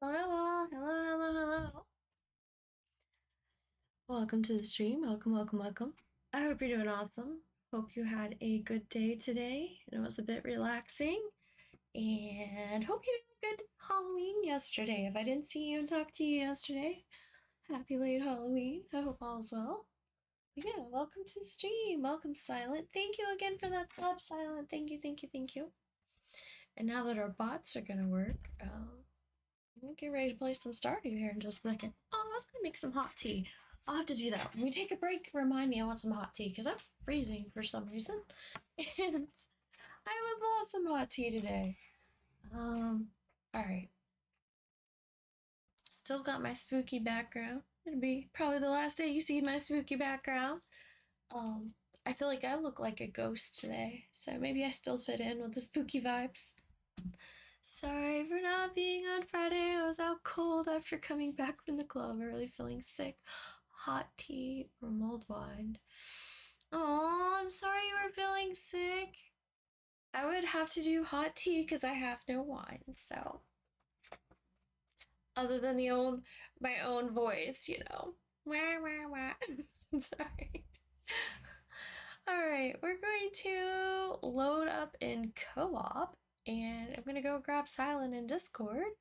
Hello all, hello. Welcome to the stream, welcome. I hope you're doing awesome. Hope you had a good day today and it was a bit relaxing. And hope you had a good Halloween yesterday. If I didn't see you and talk to you yesterday, happy late Halloween. I hope all is well. But yeah, welcome to the stream. Welcome, Silent. Thank you again for that sub, Silent. Thank you. And now that our bots are gonna work, we'll get ready to play some Stardew here in just a second. Oh, I was gonna make some hot tea. I'll have to do that. When we take a break, remind me I want some hot tea because I'm freezing for some reason. And I would love some hot tea today. Alright. Still got my spooky background. It'll be probably the last day you see my spooky background. I feel like I look like a ghost today, so maybe I still fit in with the spooky vibes. Sorry for not being on Friday. I was out cold after coming back from the club early, feeling sick. Hot tea or mulled wine. Oh, I'm sorry you were feeling sick. I would have to do hot tea because I have no wine, so. Other than my own voice, you know. Sorry. Alright, we're going to load up in co-op, and I'm gonna go grab Silent in Discord.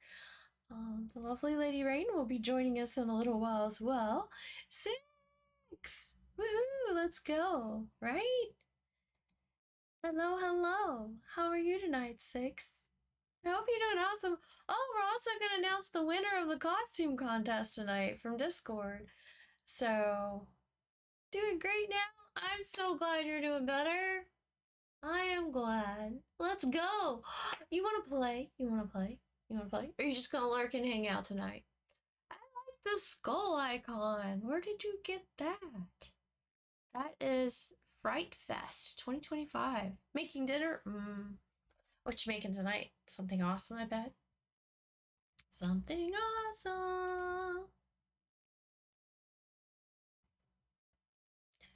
The lovely Lady Rain will be joining us in a little while as well. 6! Woohoo! Let's go! Right? Hello. How are you tonight, 6? I hope you're doing awesome. Oh, we're also gonna announce the winner of the costume contest tonight from Discord. So, doing great now. I'm so glad you're doing better. I am glad. Let's go. You wanna play? Or are you just gonna lurk and hang out tonight? I like the skull icon. Where did you get that? That is Fright Fest 2025. Making dinner? What you making tonight? Something awesome, I bet. Something awesome.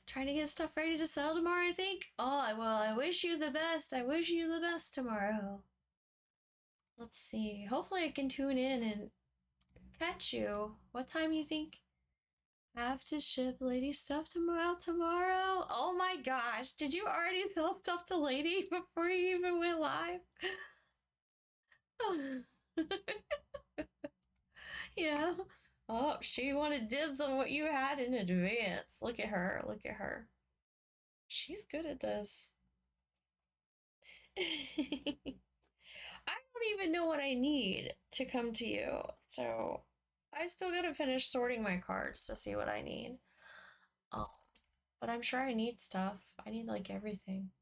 Trying to get stuff ready to sell tomorrow, I think. Oh, well, I wish you the best. I wish you the best tomorrow. Let's see. Hopefully I can tune in and catch you. What time you think? Have to ship Lady stuff tomorrow? Oh my gosh. Did you already sell stuff to Lady before you even went live? Yeah. Oh, she wanted dibs on what you had in advance. Look at her. She's good at this. I don't even know what I need to come to you. So I still gotta finish sorting my cards to see what I need. Oh, but I'm sure I need stuff. I need like everything.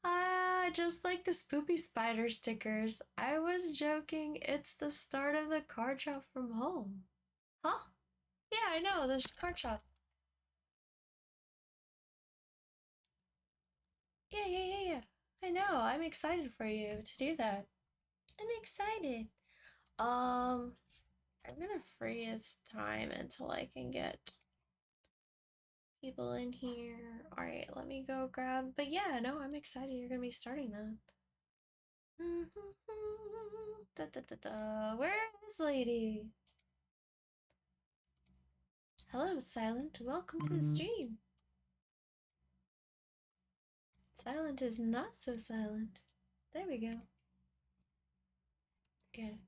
Ah, just like the spoopy spider stickers. I was joking. It's the start of the card shop from home. Huh? Yeah, I know. There's card shop. Yeah. I know. I'm excited for you to do that. I'm excited. I'm gonna freeze time until I can get people in here. Alright, let me go grab. But yeah, no, I'm excited you're gonna be starting that. Where is Lady? Hello, Silent. Welcome to the stream. Silent is not so silent. There we go. Good.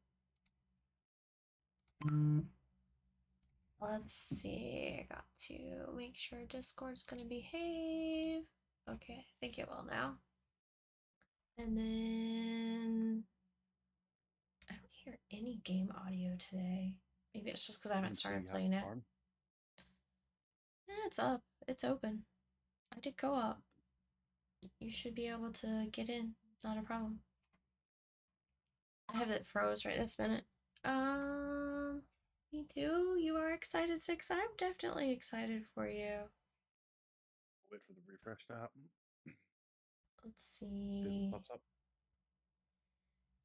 Let's see. I got to make sure Discord's gonna behave. Okay, I think it will now. And then I don't hear any game audio today. Maybe it's just because I haven't started playing it. It's up. It's open. I did go up. You should be able to get in. Not a problem. I have it froze right this minute. Me too. You are excited, 6. I'm definitely excited for you. Wait for the refresh to happen. Let's see. Pops up.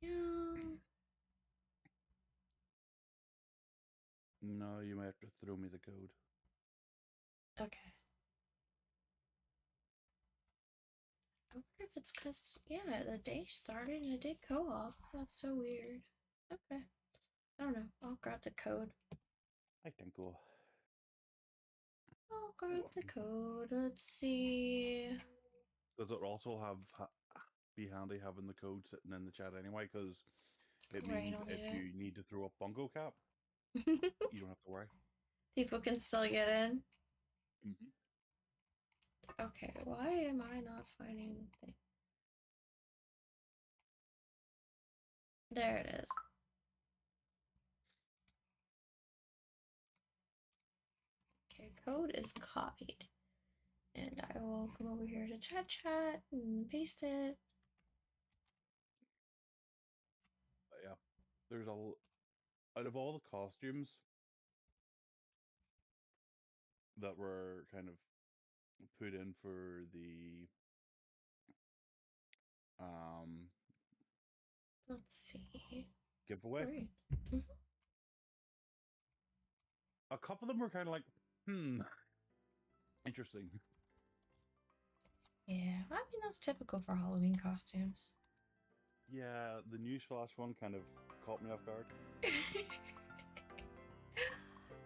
Yeah. No, you might have to throw me the code. Okay. I wonder if it's because, yeah, the day started and it did co-op. That's so weird. Okay. I don't know. I'll grab the code. I think we'll. I'll grab the code. Let's see. Does it also be handy having the code sitting in the chat anyway? Because it Right, means I'll if need you need to throw up Bongo Cap, it. you don't have to worry. People can still get in. Mm-hmm. Okay, why am I not finding the thing? There it is. Okay, code is copied. And I will come over here to chat and paste it. But yeah, there's out of all the costumes that were kind of put in for the Let's see. giveaway, Right. a couple of them were kind of like, interesting. Yeah, I mean, that's typical for Halloween costumes. Yeah, the newsflash one kind of caught me off guard.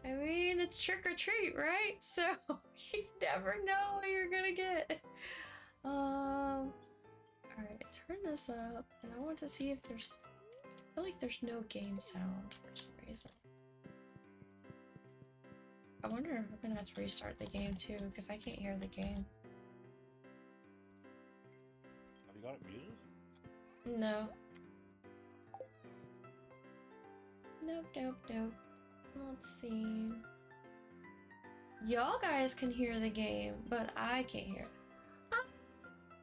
I mean, it's trick or treat, right? So you never know what you're gonna get. Alright, turn this up, and I want to see if there's. I feel like there's no game sound for some reason. I wonder if we're gonna have to restart the game too, because I can't hear the game. Have you got it muted? No. Nope. Let's see. Y'all guys can hear the game, but I can't hear it. Ah,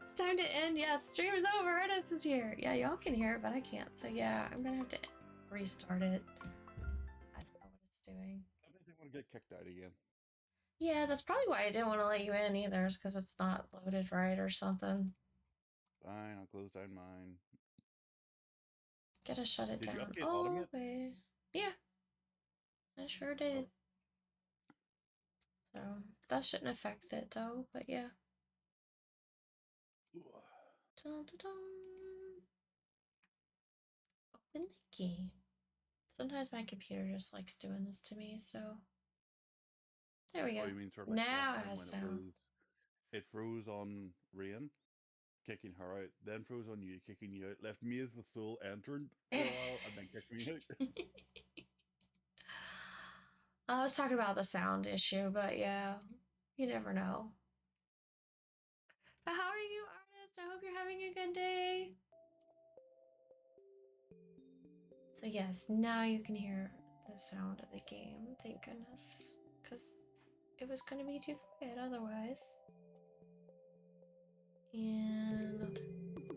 it's time to end. Yes, stream's over. Ernest is here. Yeah, y'all can hear it, but I can't. So yeah, I'm gonna have to restart it. I don't know what it's doing. I think they want to get kicked out again. Yeah, that's probably why I didn't want to let you in either, is because it's not loaded right or something. Fine, I'll close down mine. Gotta shut it Did down. you update Autumn yet? Okay. Yeah, I sure did. So that shouldn't affect it though, but yeah. Dun, dun, dun. Open the game. Sometimes my computer just likes doing this to me, so there we go. Oh, you mean sort of like Now last it time has when sound. it froze on Rain, kicking her out, then froze on you, kicking you out, left me as the sole entrant for a while, and then kicked me out. I was talking about the sound issue, but yeah, you never know. But how are you, artist? I hope you're having a good day. So yes, now you can hear the sound of the game. Thank goodness, because it was going to be too quiet otherwise. And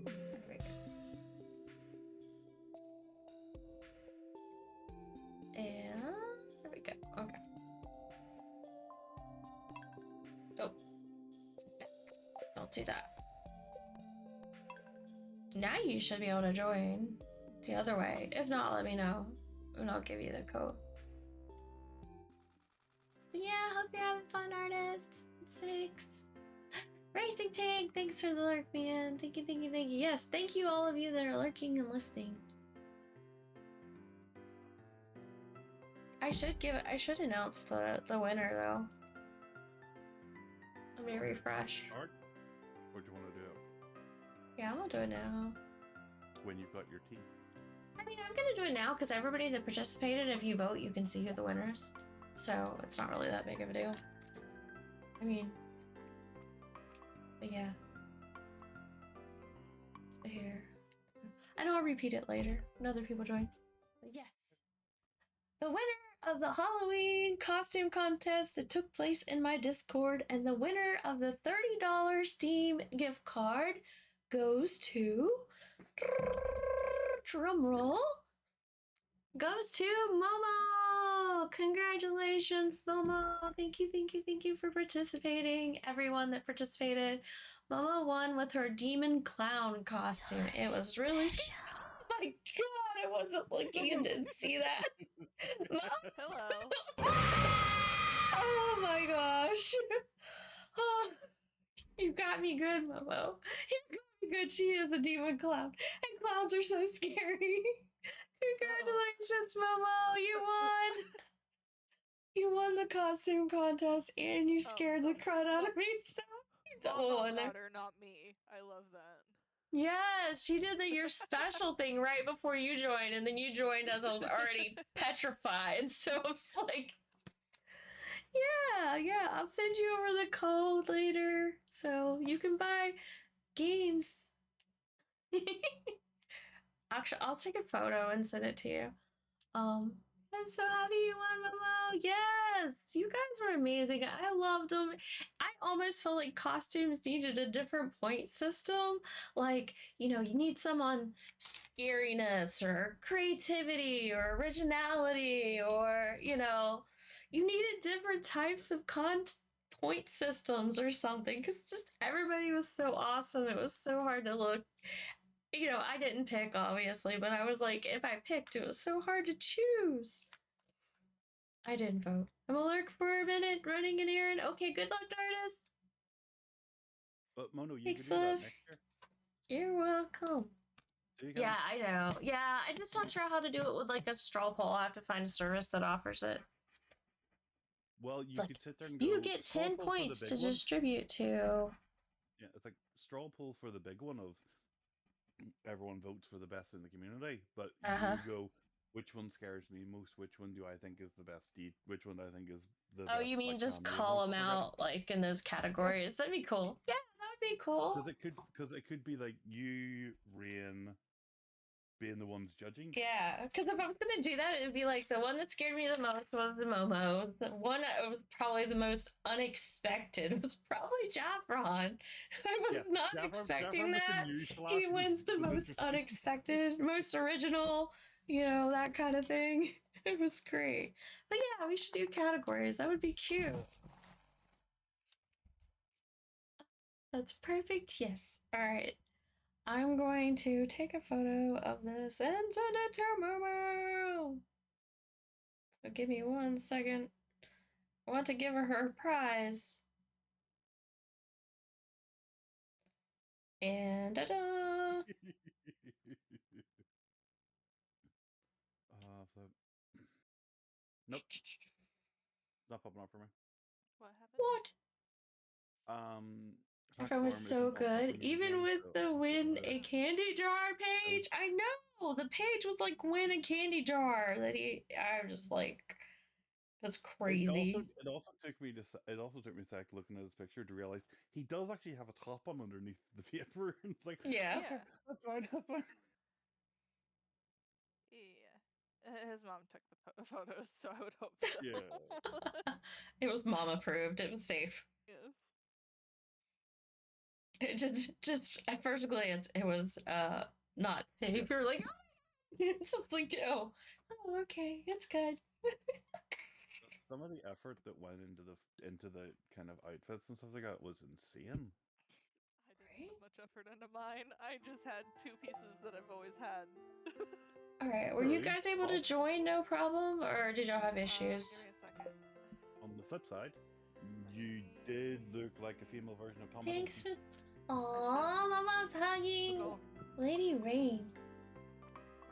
there we go. And there we go. Okay. Oh, back. Don't do that. Now you should be able to join the other way. If not, let me know, and I'll give you the code. But yeah, hope you're having fun, artist. 6. Racing Tank, thanks for the lurk, man. Thank you. Yes, thank you all of you that are lurking and listening. I should announce the winner though. Let me refresh. Start? Or do you want to do it Yeah, I'm gonna do it now. when you've got your tea? I mean, I'm gonna do it now because everybody that participated, if you vote, you can see who the winner is. So it's not really that big of a deal. I mean, but yeah. So here. And I'll repeat it later when other people join. But yes. The winner of the Halloween costume contest that took place in my Discord and the winner of the $30 Steam gift card goes to... Drumroll. Goes to Momo! Congratulations, Momo! Thank you for participating. Everyone that participated. Momo won with her demon clown costume. It was really scary. Oh my god, I wasn't looking and didn't see that. Hello. Oh my gosh. Oh, you got me good, Momo. You got me good she is a demon clown. And clowns are so scary. Congratulations, Momo! You won! You won the costume contest and you scared the crud out of me, so you double winner. Got her, not me. I love that. Yes, she did your special thing right before you joined, and then you joined as I was already petrified. So it's like, yeah, I'll send you over the code later so you can buy games. Actually, I'll take a photo and send it to you. I'm so happy you won, Momo. Yes, you guys were amazing. I loved them. I almost felt like costumes needed a different point system. Like, you need some on scariness or creativity or originality, or, you needed different types of point systems or something, because just everybody was so awesome. It was so hard to look. I didn't pick, obviously, but I was like, if I picked, it was so hard to choose. I didn't vote. I'm gonna lurk for a minute, running an errand. Okay, good luck, Dardis. But Mono, you Thanks, could do that next year. You're welcome. You Yeah, I know. Yeah, I'm just not sure how to do it with like a straw poll. I have to find a service that offers it. Well, you could sit there and you get 10 points to distribute to. Yeah, it's like straw poll for the big one of everyone votes for the best in the community, but you go, which one scares me most? Which one do I think is the best? Which one do I think is the best? Oh, you mean just call them out like in those categories? That'd be cool. Yeah, that would be cool. Because it could be like you, Rain, being the ones judging. Yeah, because if I was gonna do that, it'd be like the one that scared me the most was the Momos. The one that was probably the most unexpected was probably Jaffron. I was not expecting that. He wins the most unexpected, most original, that kind of thing. It was great. But yeah, we should do categories. That would be cute. That's perfect. Yes. All right. I'm going to take a photo of this and send it to Momo. So give me 1 second. I want to give her a prize. And ta-da! Nope. Not popping up for me. What happened? Everyone was so good. Even with the win a candy jar page. I know! The page was like win a candy jar. I'm just like, that's crazy. It also took me a sec looking at his picture to realize he does actually have a top on underneath the paper. It's like, yeah. Okay, that's fine. Yeah. His mom took the photos, so I would hope so. Yeah. It was mom approved. It was safe. Yes. It just at first glance, it was not safe. You're like, it's like, oh, okay, it's good. Some of the effort that went into the kind of outfits and stuff like that was insane. I didn't put much effort into mine. I just had 2 pieces that I've always had. All right, were you guys able to join no problem, or did y'all have issues? Give me a second. On the flip side, you did look like a female version of Tom. Thanks for. Aww, Mama's hugging Lady Rain.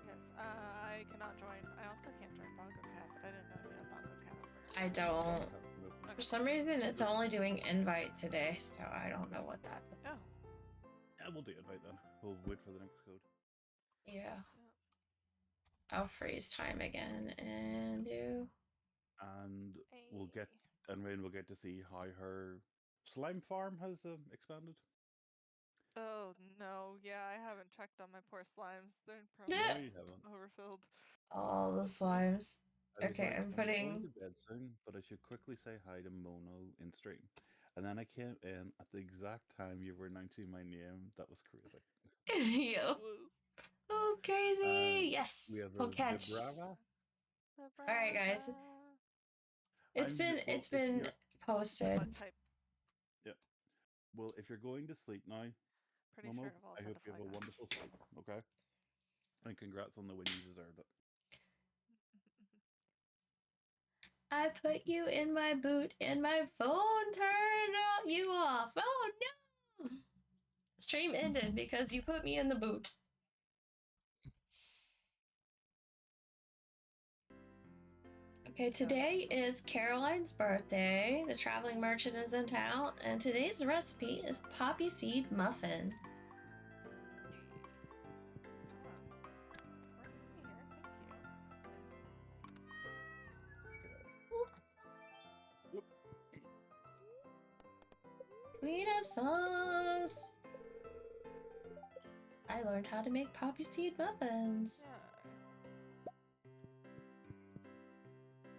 Yes, I cannot join. I also can't join KimonoKat, but I didn't know we had KimonoKat. I don't. For some reason, it's only doing invite today, so I don't know what that's about. Oh. Yeah, we'll do invite then. We'll wait for the next code. Yeah. I'll freeze time again and do. And Rain will get to see how her slime farm has expanded. Oh no, yeah, I haven't checked on my poor slimes. They're probably overfilled. All the slimes. Okay, I'm putting. I'm going to bed soon, but I should quickly say hi to Mono in stream. And then I came in at the exact time you were announcing my name. That was crazy. Yeah. Oh, crazy! Yes, we'll catch. All right, guys. It's been posted. Yeah. Well, if you're going to sleep now, Momo, I hope you have a wonderful sleep. Okay. And congrats on the win. You deserved it. I put you in my boot and my phone turned you off. Oh no! stream ended because you put me in the boot. Okay, today is Caroline's birthday. The traveling merchant is in town, and today's recipe is poppy seed muffin. Queen of sauce. I learned how to make poppy seed muffins.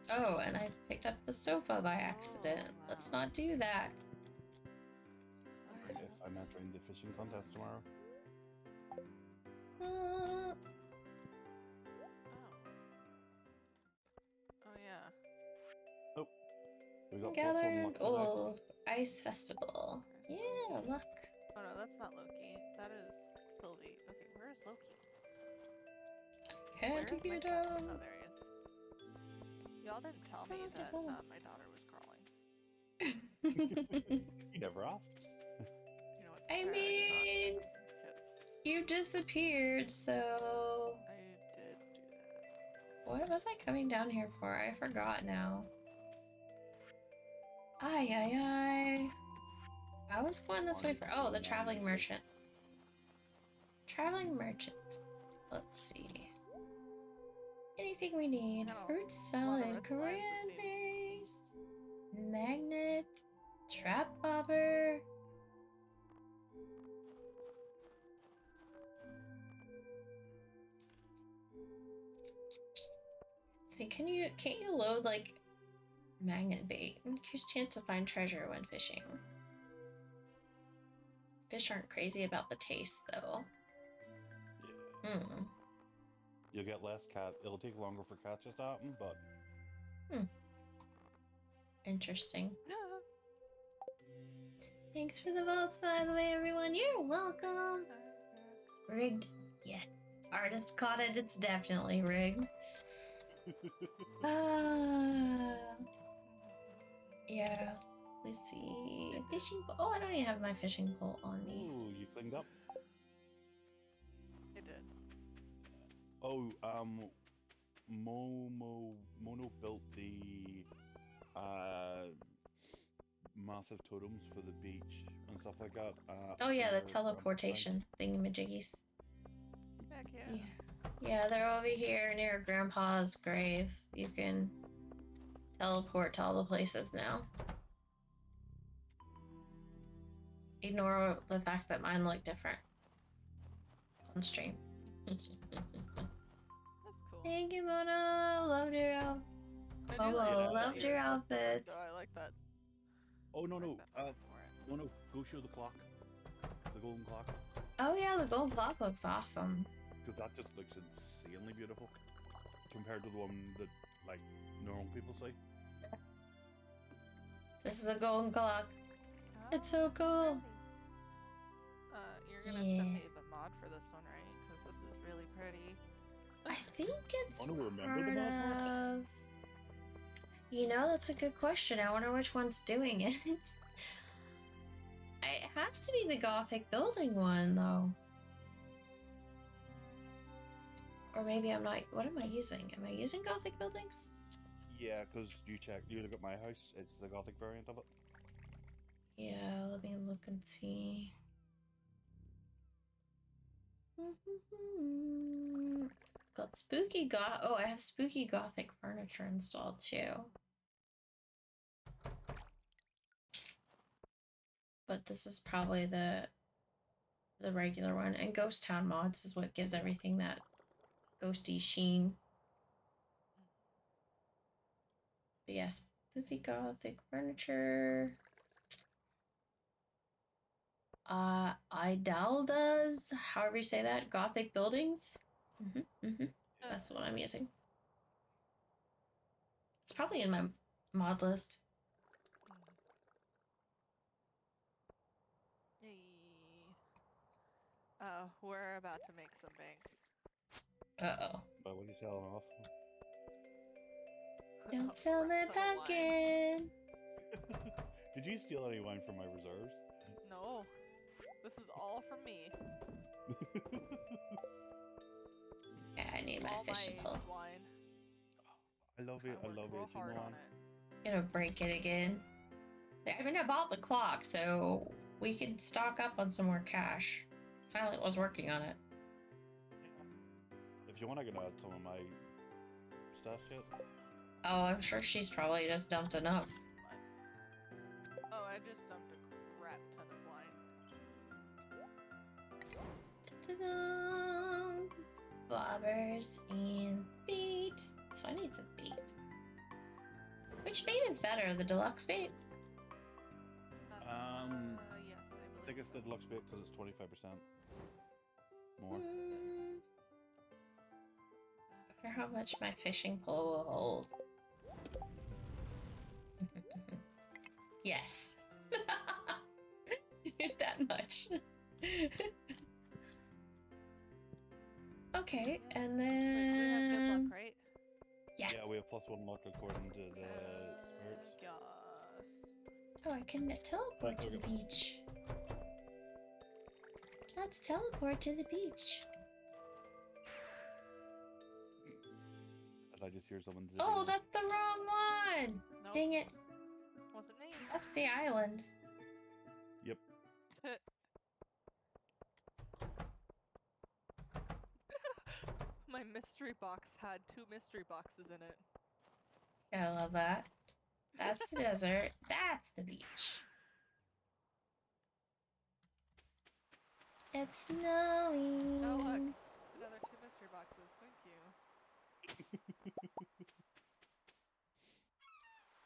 Oh, and I picked up the sofa by accident. Let's not do that. If I'm entering the fishing contest tomorrow. Oh yeah. Oh, we got Gathered. Oh, ice festival. Yeah, look. Oh no, that's not Loki. That is Sylvie. Okay, where is Loki? Can't get out. Oh, there he is. Y'all didn't tell me that my daughter was crawling. You never asked. You know what? I mean, you disappeared, so. I did do that. What was I coming down here for? I forgot now. Ay, ay, ay. I was going this way for. Oh, the traveling merchant. Traveling merchant. Let's see. Anything we need. Fruit salad, cranberries, magnet, trap bobber. See, can't you load like magnet bait? Increase chance to find treasure when fishing. Fish aren't crazy about the taste though. Yeah. You'll get less cat. It'll take longer for catches to happen, but. Interesting. Thanks for the votes, by the way, everyone. You're welcome. Rigged. Yes. Artist caught it. It's definitely rigged. Yeah. Let's see. Fishing pole. Oh, I don't even have my fishing pole on me. Ooh, you cleaned up? I did. Oh, Mono built the massive totems for the beach and stuff like that. Oh yeah, the teleportation thingamajiggies. Heck yeah. Yeah, they're over here near Grandpa's grave. You can teleport to all the places now. Ignore the fact that mine look different on stream. That's cool. Hey, Kimono! Loved your outfit. Oh, loved your outfits. I like that. Oh, no. No, go show the clock. The golden clock. Oh yeah, the golden clock looks awesome. Because that just looks insanely beautiful. Compared to the one that, like, normal people see. This is a golden clock. It's so cool. You're gonna send me the mod for this one, right? Because this is really pretty. I think it's I want to remember the mod. You know, that's a good question. I wonder which one's doing it. It has to be the Gothic building one, though. Or maybe I'm not. What am I using? Am I using Gothic buildings? Yeah, because you look at my house, it's the Gothic variant of it. Yeah, let me look and see. Got spooky Oh, I have spooky Gothic furniture installed too. But this is probably the regular one. And Ghost Town mods is what gives everything that ghosty sheen. But yes, spooky Gothic furniture. Idaldas, however you say that, Gothic buildings. That's what I'm using. It's probably in my mod list. We're about to make some bank. But what are you selling off? Don't sell my pumpkin. Did you steal any wine from my reserves? No. This is all from me. Yeah, I need my All fishing my pole. twine. I love it. I love it. You hard know, on it. Gonna break it again. I mean, I bought the clock, so we could stock up on some more cash. Silent was working on it. if you want, I can add some of my stuff yet. Oh, I'm sure she's probably just dumped enough. Oh, I just dumped a crap ton of wine. Ta-da! Bobbers and bait. So I need some bait. Which bait is better, the deluxe bait? Yes, I I think it's the deluxe bait because it's 25% more. I wonder how much my fishing pole will hold. Yes. That much. Okay, and then... We have good luck, right? Yes. Yeah, we have +1 luck according to the spirits. Yes. Oh, I can teleport to the beach. Let's teleport to the beach. And I just hear someone zipping. Oh, that's the wrong one! Nope. Dang it. Wasn't me. That's the island. Yep. My mystery box had 2 mystery boxes in it. I love that. That's the desert. That's the beach. It's snowing. Oh, look. Another 2 mystery boxes. Thank you.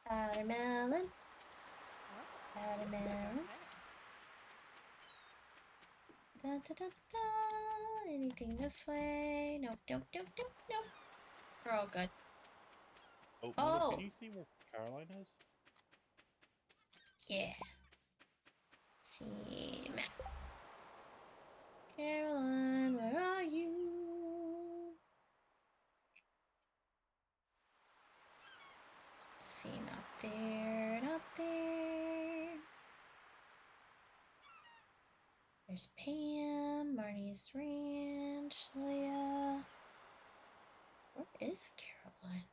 Watermelons. What? Watermelons. Da, da, da, da, da. Anything this way? Nope, nope, nope, nope, nope. We're all good. Oh, Oh. Mother, can you see where Caroline is? Yeah. Let's see map. Caroline, where are you? See, not there, not there. There's Pam, Marnie's Ranch, Leia. Where is Caroline?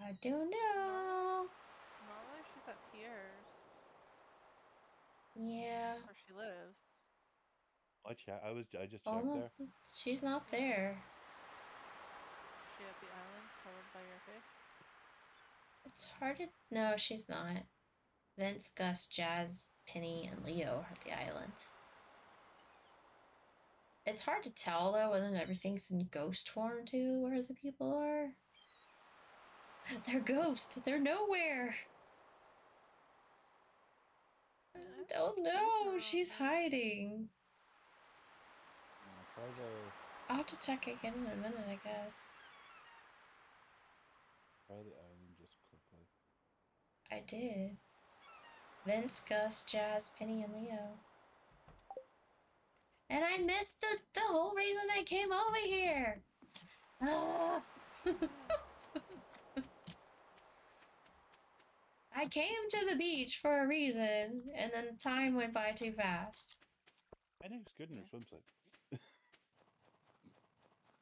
I don't know. Normally she's at Pierre's. Yeah. Where she lives. I just checked Almost. there. She's not there. Is she at the island covered by your face? It's hard to... No, she's not. Vince, Gus, Jazz, Penny, and Leo are at the island. It's hard to tell, though, when everything's in ghost form, too, where the people are. They're ghosts. They're nowhere. Oh, no. She's hiding. Try the... I'll have to check again in a minute, I guess. Try the island just quickly. I did. Vince, Gus, Jazz, Penny, and Leo. And I missed the whole reason I came over here. I came to the beach for a reason, and then time went by too fast. I think it's good in her swimsuit.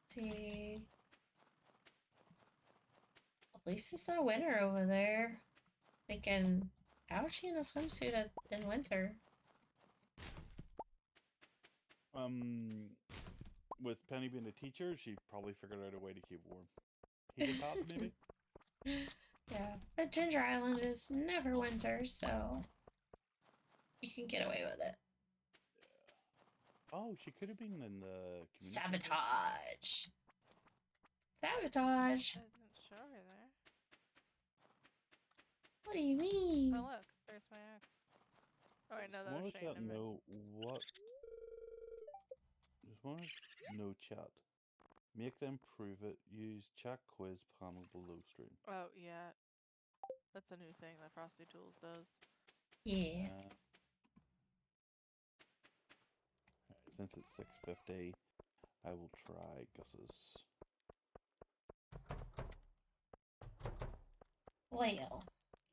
See. At least it's not winter over there. Thinking, how is she in a swimsuit in winter? With Penny being a teacher, she probably figured out a way to keep warm. Heated top, maybe? Yeah, but Ginger Island is never winter, so you can get away with it. Yeah. Oh, she could have been in the Sabotage! Sabotage! I didn't show her there. What do you mean? Oh, look. There's my axe. Oh, I know that was Shane. Just want to know chat. Make them prove it. Use chat quiz panel below stream. Oh, yeah. That's a new thing that Frosty Tools does. Yeah. Since it's 6:50, I will try Gus's. Well,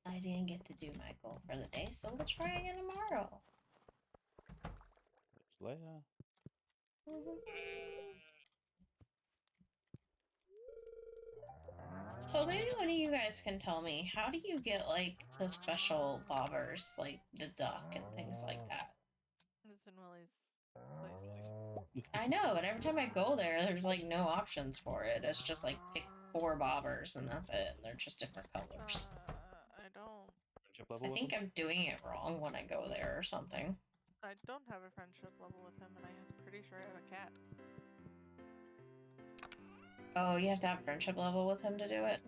I didn't get to do my goal for the day, so we'll try again tomorrow. Leia. So maybe one of you guys can tell me, how do you get, like, the special bobbers, like the duck and things like that? It's in Willie's place. I know, but every time I go there, there's, like, no options for it. It's just, like, pick 4 bobbers and that's it. And they're just different colors. I don't... I think I'm doing it wrong when I go there or something. I don't have a friendship level with him, and I'm pretty sure I have a cat. Oh, you have to have friendship level with him to do it?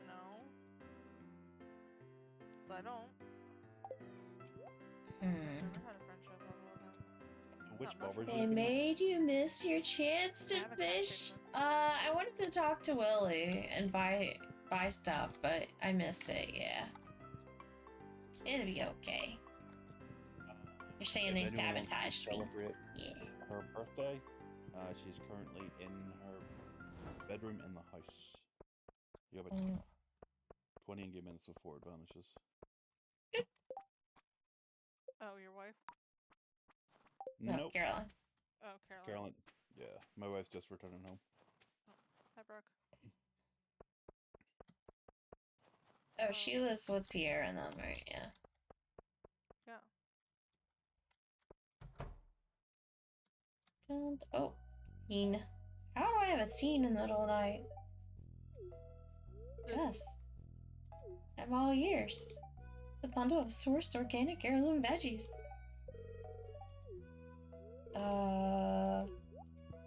No. So I don't. Never had a friendship level with him. Which bobbers? They made you miss your chance to fish. I wanted to talk to Willie and buy stuff, but I missed it. Yeah, it'll be okay. You're saying they sabotaged me? Yeah. Her birthday. She's currently in her bedroom in the house. You have about 20 in-game minutes before it vanishes. Oh, your wife? No, Nope. Caroline. Oh, Caroline. Caroline. Yeah, my wife's just returning home. Hi, Brooke. Oh, she lives with Pierre and them, right? Yeah. Yeah. And, oh, scene. How do I have a scene in the middle of the night? Yes. I'm all ears. The bundle of sourced organic heirloom veggies.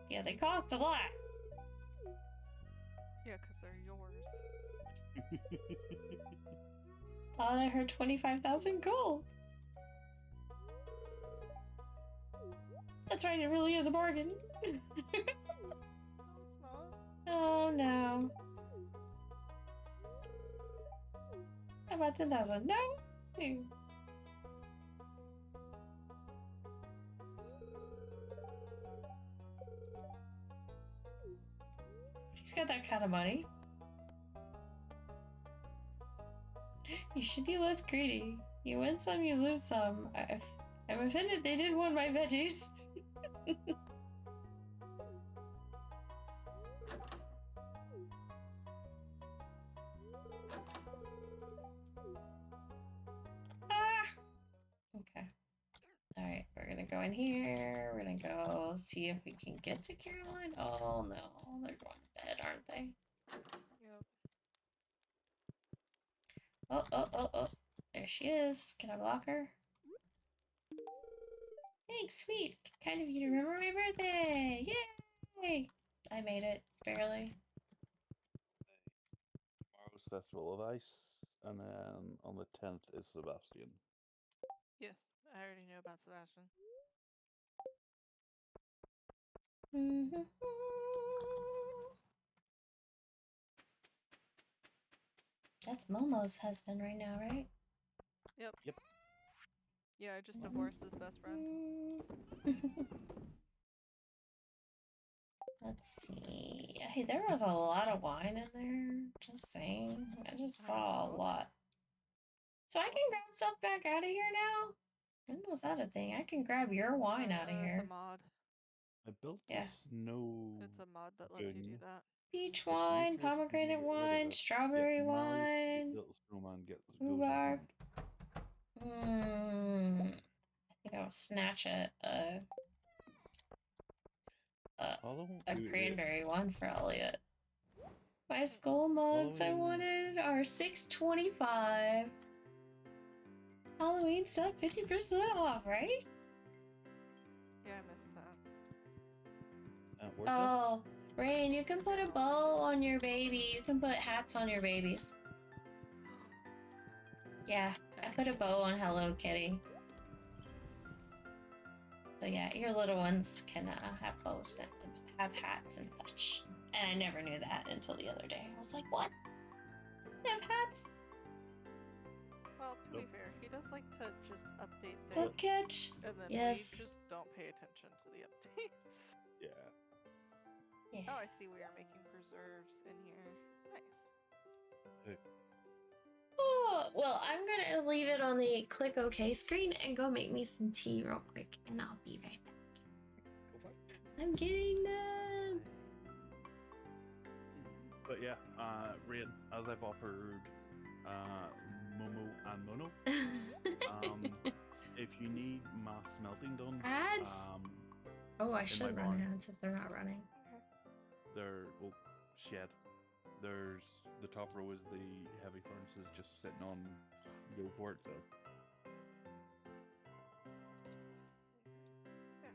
Yeah, they cost a lot. Yeah, because they're yours. Thought I heard 25,000 gold. That's right, it really is a bargain. No, it's not. Oh no. How about 10,000? No. She's got that kind of money. You should be less greedy. You win some, you lose some. I'm offended they did want my veggies. Okay. Alright, we're gonna go in here. We're gonna go see if we can get to Caroline. Oh no, they're going to bed, aren't they? Yep. Oh. There she is. Can I block her? Thanks, sweet. Kind of you to remember my birthday. Yay! I made it, barely. Tomorrow's Festival of Ice, and then on the 10th is Sebastian. Yes, I already knew about Sebastian. That's Momo's husband right now, right? Yep. Yep. Yeah, I just divorced his best friend. Let's see. Hey, there was a lot of wine in there. Just saying. I just saw a lot. So I can grab stuff back out of here now? When was that a thing? I can grab your wine out of here. It's a mod. I built Yeah. snow. It's a mod that lets you do that. Peach wine, pomegranate wine, strawberry wine. Little snowman rhubarb. I think I'll snatch a cranberry one for Elliot. My skull mugs I wanted are $6.25. Halloween stuff 50% off, right? Yeah, I missed that. Oh, Rain, you can put a bow on your baby. You can put hats on your babies. Yeah, I put a bow on Hello Kitty. So yeah, your little ones can have bows and have hats and such. And I never knew that until the other day. I was like, what? They have hats? Well, to be fair, he does like to just update things. Good catch. And then yes. we just don't pay attention to the updates. Yeah. Oh, I see we are making preserves in here. Nice. Hey. Oh, well, I'm gonna leave it on the click OK screen and go make me some tea real quick, and I'll be right back. Go for it. I'm getting them. But yeah, Rain, as I've offered Momo and Mono, if you need mass smelting done, Ads? Oh, I in should my run barn, ads if they're not running. well, shed. There's the top row is the heavy furnaces just sitting on go for it. So And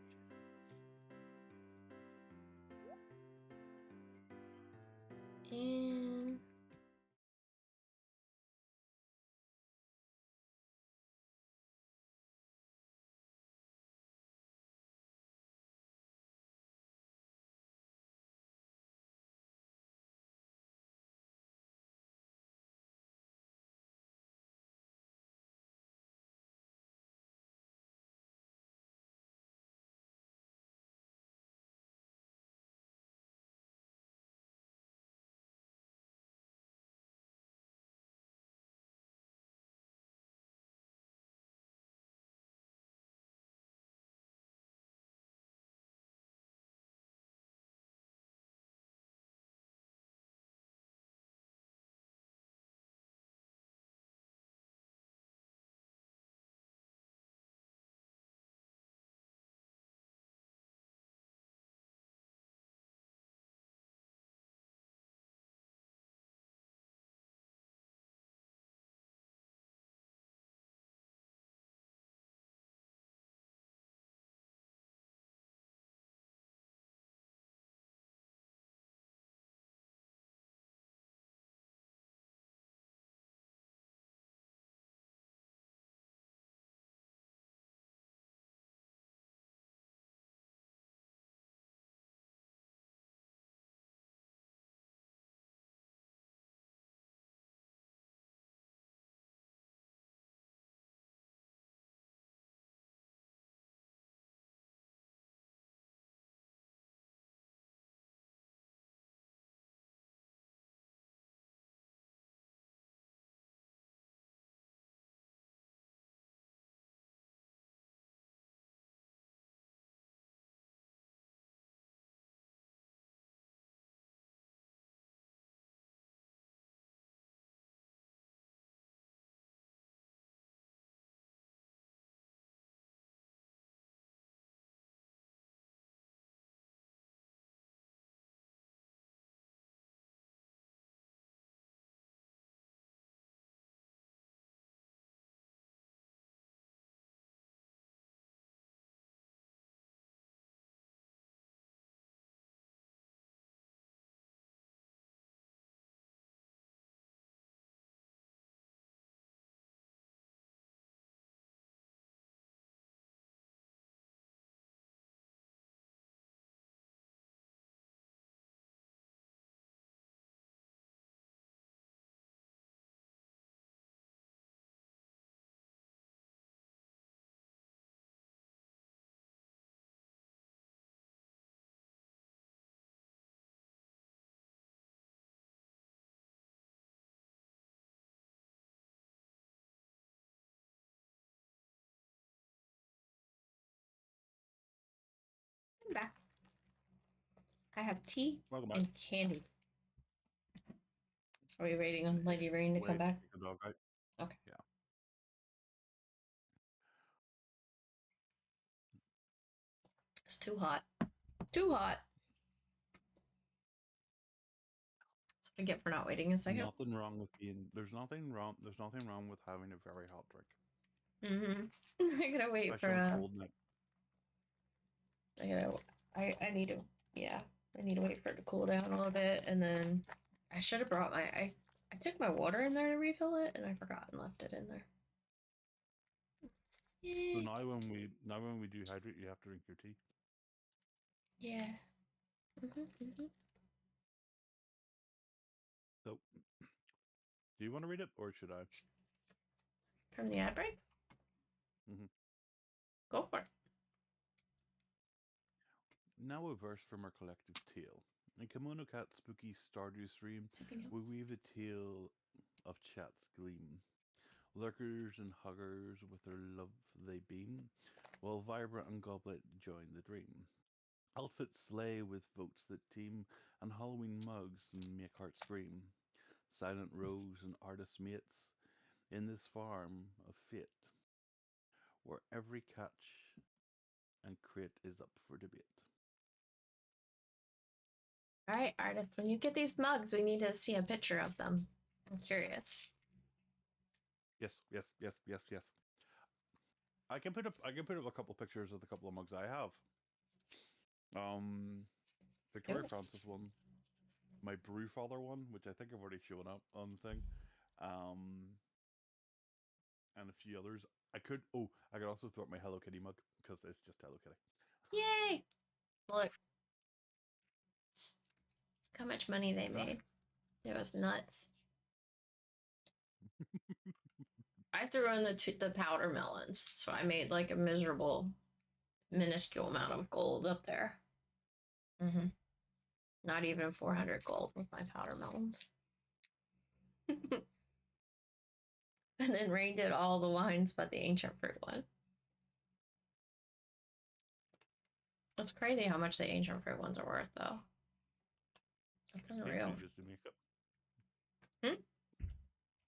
I'm back. I have tea welcome back. and candy. Are we waiting on Lady Rain to come Wait, back? take the dog out. Okay. Yeah. It's too hot. Too hot. That's what I get for not waiting a second. Nothing wrong with being. There's nothing wrong. There's nothing wrong with having a very hot drink. I gotta wait Especially for on cold night. I need to, yeah, I need to wait for it to cool down a little bit, and then I should have brought I took my water in there to refill it, and I forgot and left it in there. So now when we do hydrate, you have to drink your tea. Yeah. So, do you want to read it or should I? From the ad break? Go for it. Now a verse from our collective tale. In KimonoKat's spooky Stardew stream, we weave a tale of chats gleam. Lurkers and huggers with their love they beam, while Vibrant and Goblet join the dream. Outfits slay with votes that team, and Halloween mugs make hearts scream. Silent rows and artist mates in this farm of fate, where every catch and crate is up for debate. All right, artist, when you get these mugs, we need to see a picture of them. I'm curious. Yes. I can put up a couple pictures of the couple of mugs I have. Victoria Francis one, my Brewfather one, which I think I've already shown up on the thing, and a few others. I could also throw up my Hello Kitty mug because it's just Hello Kitty. Yay! Look, how much money they made. It was nuts. I threw in the powder melons, so I made like a minuscule amount of gold up there. Not even 400 gold with my powder melons. And then Rain did all the wines but the ancient fruit one. It's crazy how much the ancient fruit ones are worth, though. That's unreal. Just do makeup. It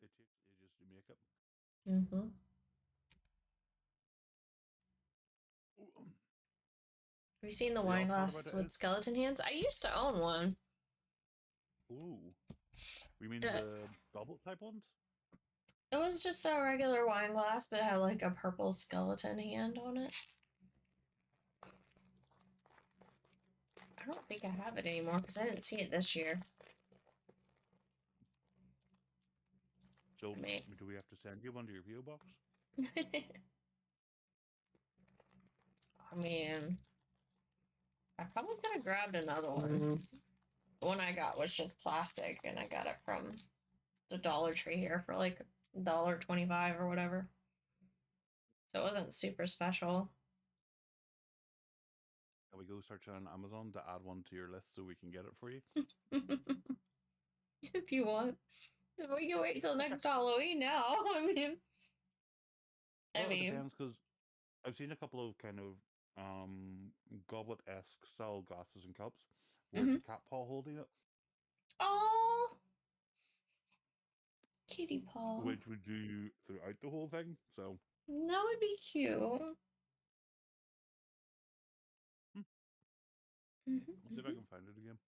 just do makeup. Have you seen the wine glass with skeleton hands? I used to own one. Ooh. You mean the goblet type ones? It was just a regular wine glass, but it had like a purple skeleton hand on it. I don't think I have it anymore because I didn't see it this year. So, do we have to send you one to your PO box? I mean, I probably could have grabbed another one. The one I got was just plastic, and I got it from the Dollar Tree here for like $1.25 or whatever. So it wasn't super special. Can we go search on Amazon to add one to your list so we can get it for you? If you want. We can wait till next Halloween now. It depends, because I've seen a couple of kind of goblet-esque style glasses and cups where it's a cat paw holding it. Oh, kitty paw. Which would do throughout the whole thing, so. That would be cute. Let's see if I can find it again.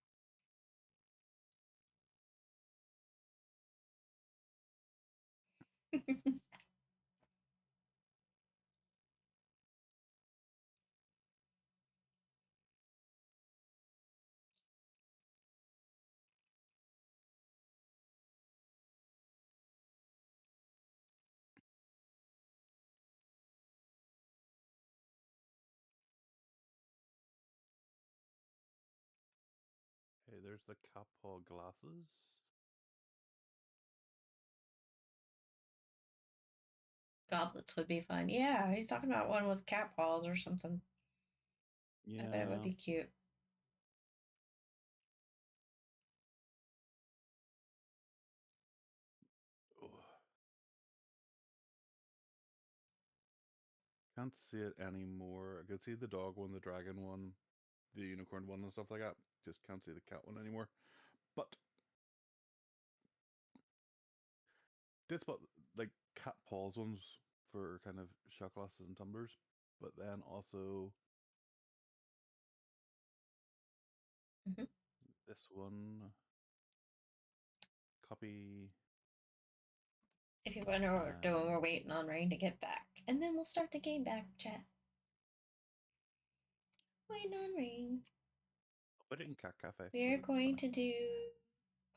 Hey, there's the cat paw glasses. Goblets would be fun. Yeah, he's talking about one with cat paws or something. Yeah. I bet it would be cute. Can't see it anymore. I could see the dog one, the dragon one, the unicorn one, and stuff like that. Just can't see the cat one anymore. But this, but like cat paws ones for kind of shot glasses and tumblers, but then also this one copy. If you want to, what we're doing, we're waiting on Rain to get back, and then we'll start the game back, chat. Waiting on Rain. Put it in Cat Cafe. We're going to do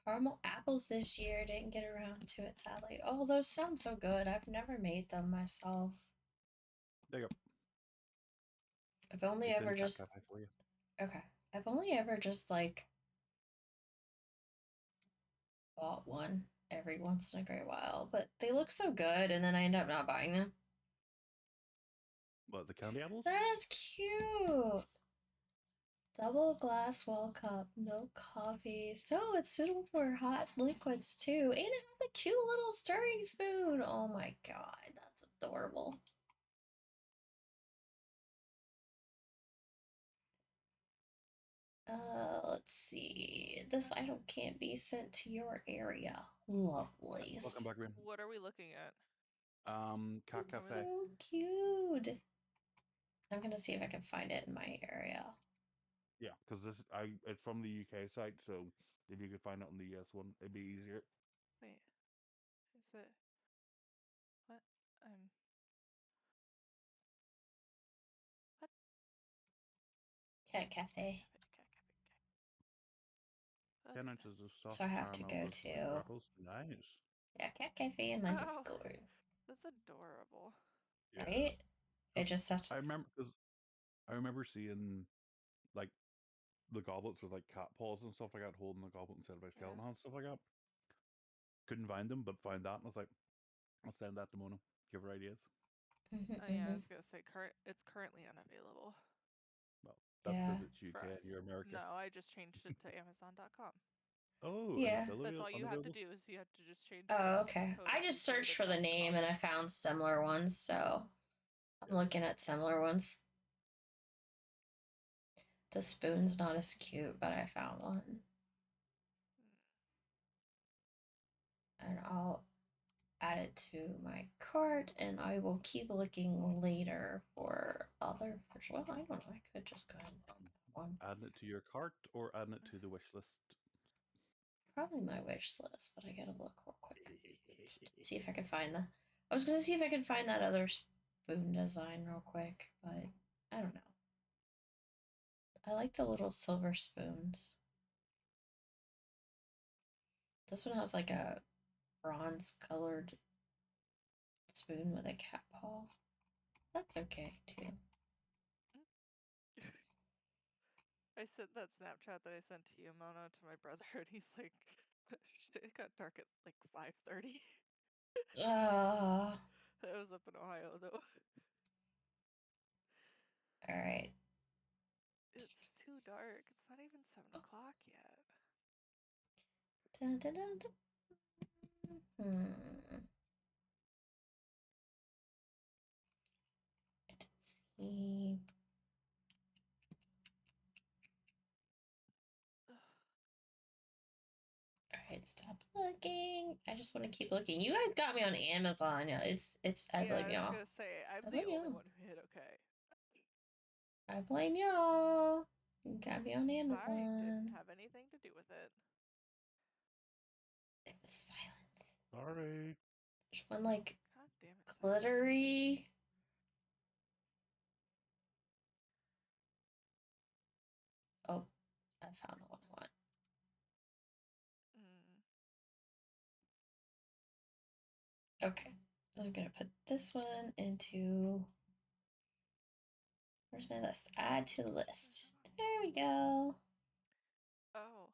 caramel apples this year. Didn't get around to it, sadly. Oh, those sound so good. I've never made them myself. There you go. I've only ever just. Okay. I've only ever just like bought one every once in a great while, but they look so good, and then I end up not buying them. What, the candy apples? That is cute. Double glass wall cup, no coffee. So it's suitable for hot liquids too. And it has a cute little stirring spoon. Oh my god, that's adorable. Let's see. This item can't be sent to your area. Lovely. Welcome back, Graham. What are we looking at? Cat It's Cafe. so cute. I'm gonna see if I can find it in my area. Yeah, because it's from the UK site, so if you could find it on the US one, it'd be easier. Wait, is it? What? What? Cat Cafe. 10 inches of soft So I have to caramel go biscuit to ruffles. Nice. yeah, Cat Cafe in my Oh, Discord. that's adorable. Yeah. Right? It just such I remember seeing like the goblets with like cat paws and stuff like that, holding the goblet instead of a skeleton hand, stuff like that. Couldn't find them, but found that, and I was like, I'll send that to Mona. Give her ideas. Oh yeah, I was gonna say it's currently unavailable. Well, that's Yeah. because it's For UK us. and you're America. No, I just changed it to Amazon.com. Oh, Yeah. is it still That's all you have to unavailable? do is you have to just change Oh, the okay. code I of just UK searched to for the name .com. and I found similar ones, so I'm Yeah. looking at similar ones. The spoon's not as cute, but I found one. And I'll add it to my cart and I will keep looking later for other versions. Well, I don't know. I could just go ahead and pick that one. Adding it to your cart or adding it to the wish list? Probably my wish list, but I gotta look real quick. See if I can find the. I was gonna see if I could find that other spoon design real quick, but I don't know. I like the little silver spoons. This one has like a bronze colored spoon with a cat paw. That's okay too. I sent that Snapchat that I sent to you, Mona, to my brother, and he's like, it got dark at like 5:30. I was up in Ohio though. All right. It's too dark. It's not even 7 o'clock yet. Dun, dun, dun, dun. Let's see. Alright, stop looking. I just want to keep looking. You guys got me on Amazon. Yeah, it's I blame I was y'all. gonna say, I'm I the blame only y'all. one who hit okay. I blame y'all. You got me on Amazon. I didn't have anything to do with it. It was silence. Sorry. There's one like God damn it, glittery. Oh, I found the one I want. Okay, I'm gonna put this one into. Where's my list? Add to the list. There we go. Oh.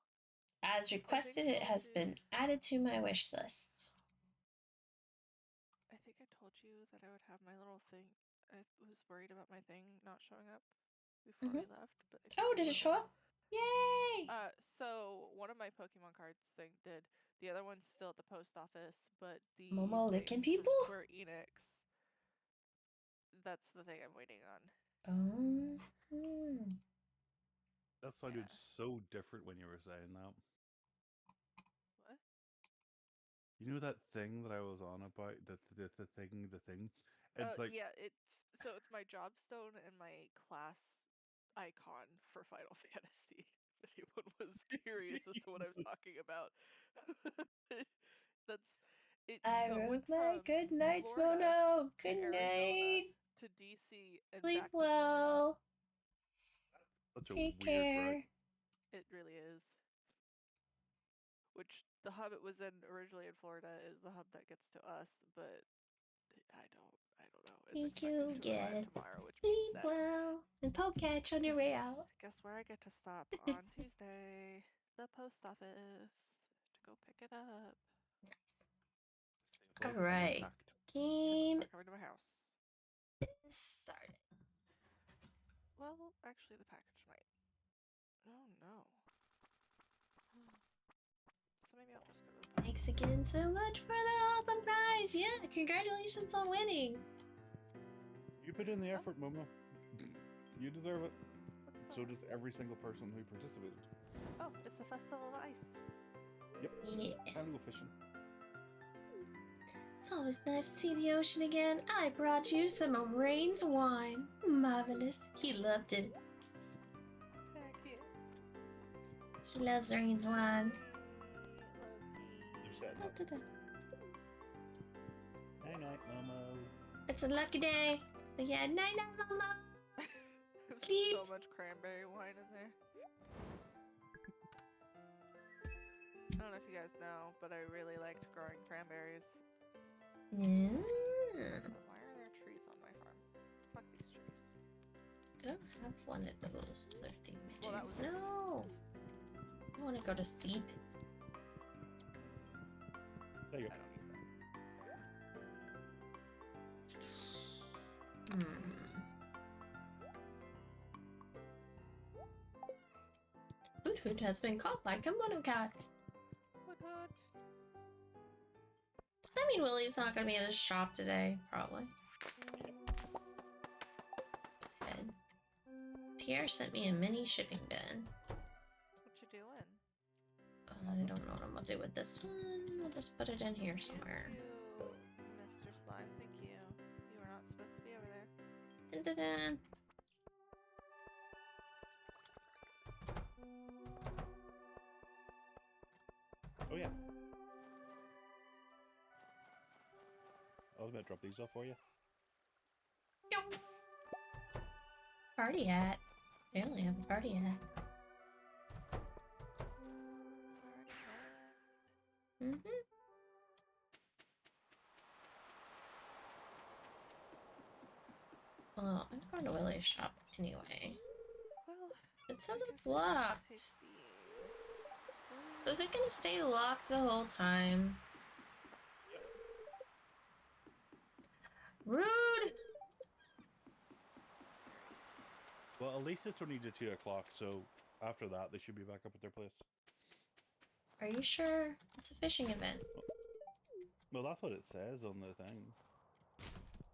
As requested, it has been added to my wish list. I think I told you that I would have my little thing. I was worried about my thing not showing up before we left, but oh, did it show up? Yay! So one of my Pokemon cards thing did. The other one's still at the post office, but the Momo thing licking people? for Square Enix. That's the thing I'm waiting on. That sounded so different when you were saying that. What? You know that thing that I was on about? The thing. It's like yeah, it's my Jobstone and my class icon for Final Fantasy. If anyone was curious as to what I was talking about. That's it. I So it wrote went my from good nights, Florida Mono. to Good Arizona night. to DC and Sleep back to Florida. well. such a Take weird route. care. It really is. Which the hub it was in originally in Florida is the hub that gets to us, but I don't know. It's expected to arrive tomorrow, which means Sleep that well. And catch on your way out. guess where I get to stop on Tuesday? The post office to go pick it up. Well, Alright. Game It's not coming to my house. started. Well, actually, the package might. Oh no. So maybe I'll just go to the Thanks again so much for the awesome prize. Yeah, congratulations on winning. You put in the effort, Momo. You deserve it. What's So going does every single person who participated. on? Oh, it's the Festival of Ice. Yep. Yeah. Time to go fishing. It's always nice to see the ocean again. I brought you some of Rain's wine. Marvelous. He loved it. Heck yes. She loves Rain's wine. You're setting up. Da-da-da. Night night, Momo. It's a lucky day. But yeah, night night, mama. There's Sleep. so much cranberry wine in there. I don't know if you guys know, but I really liked growing cranberries. Yeah. So why are there trees on my farm? Fuck these trees. I don't have one of those thrifty Well, that midges. was- No. I want to go to sleep. There you I go. don't need that. Hoot Hoot has been caught by KimonoKat. Hoot hoot. Does that mean Willie's not going to be at his shop today? Probably. Good. Pierre sent me a mini shipping bin. What you doing? I don't know what I'm going to do with this one. I'll just put it in here Thank somewhere. you, Mr. Slime. Thank you. You were not supposed to be over there. Dun-dun-dun. Oh yeah. I was about to drop these off for you. Party hat. I only have a party hat. Well, I'm going to Willie's shop anyway. Well, It says I it's guess I'll just locked. take these. So is it gonna stay locked the whole time? Rude! Well, at least it's only to 2 o'clock, so after that they should be back up at their place. Are you sure? It's a fishing event. Well, that's what it says on the thing.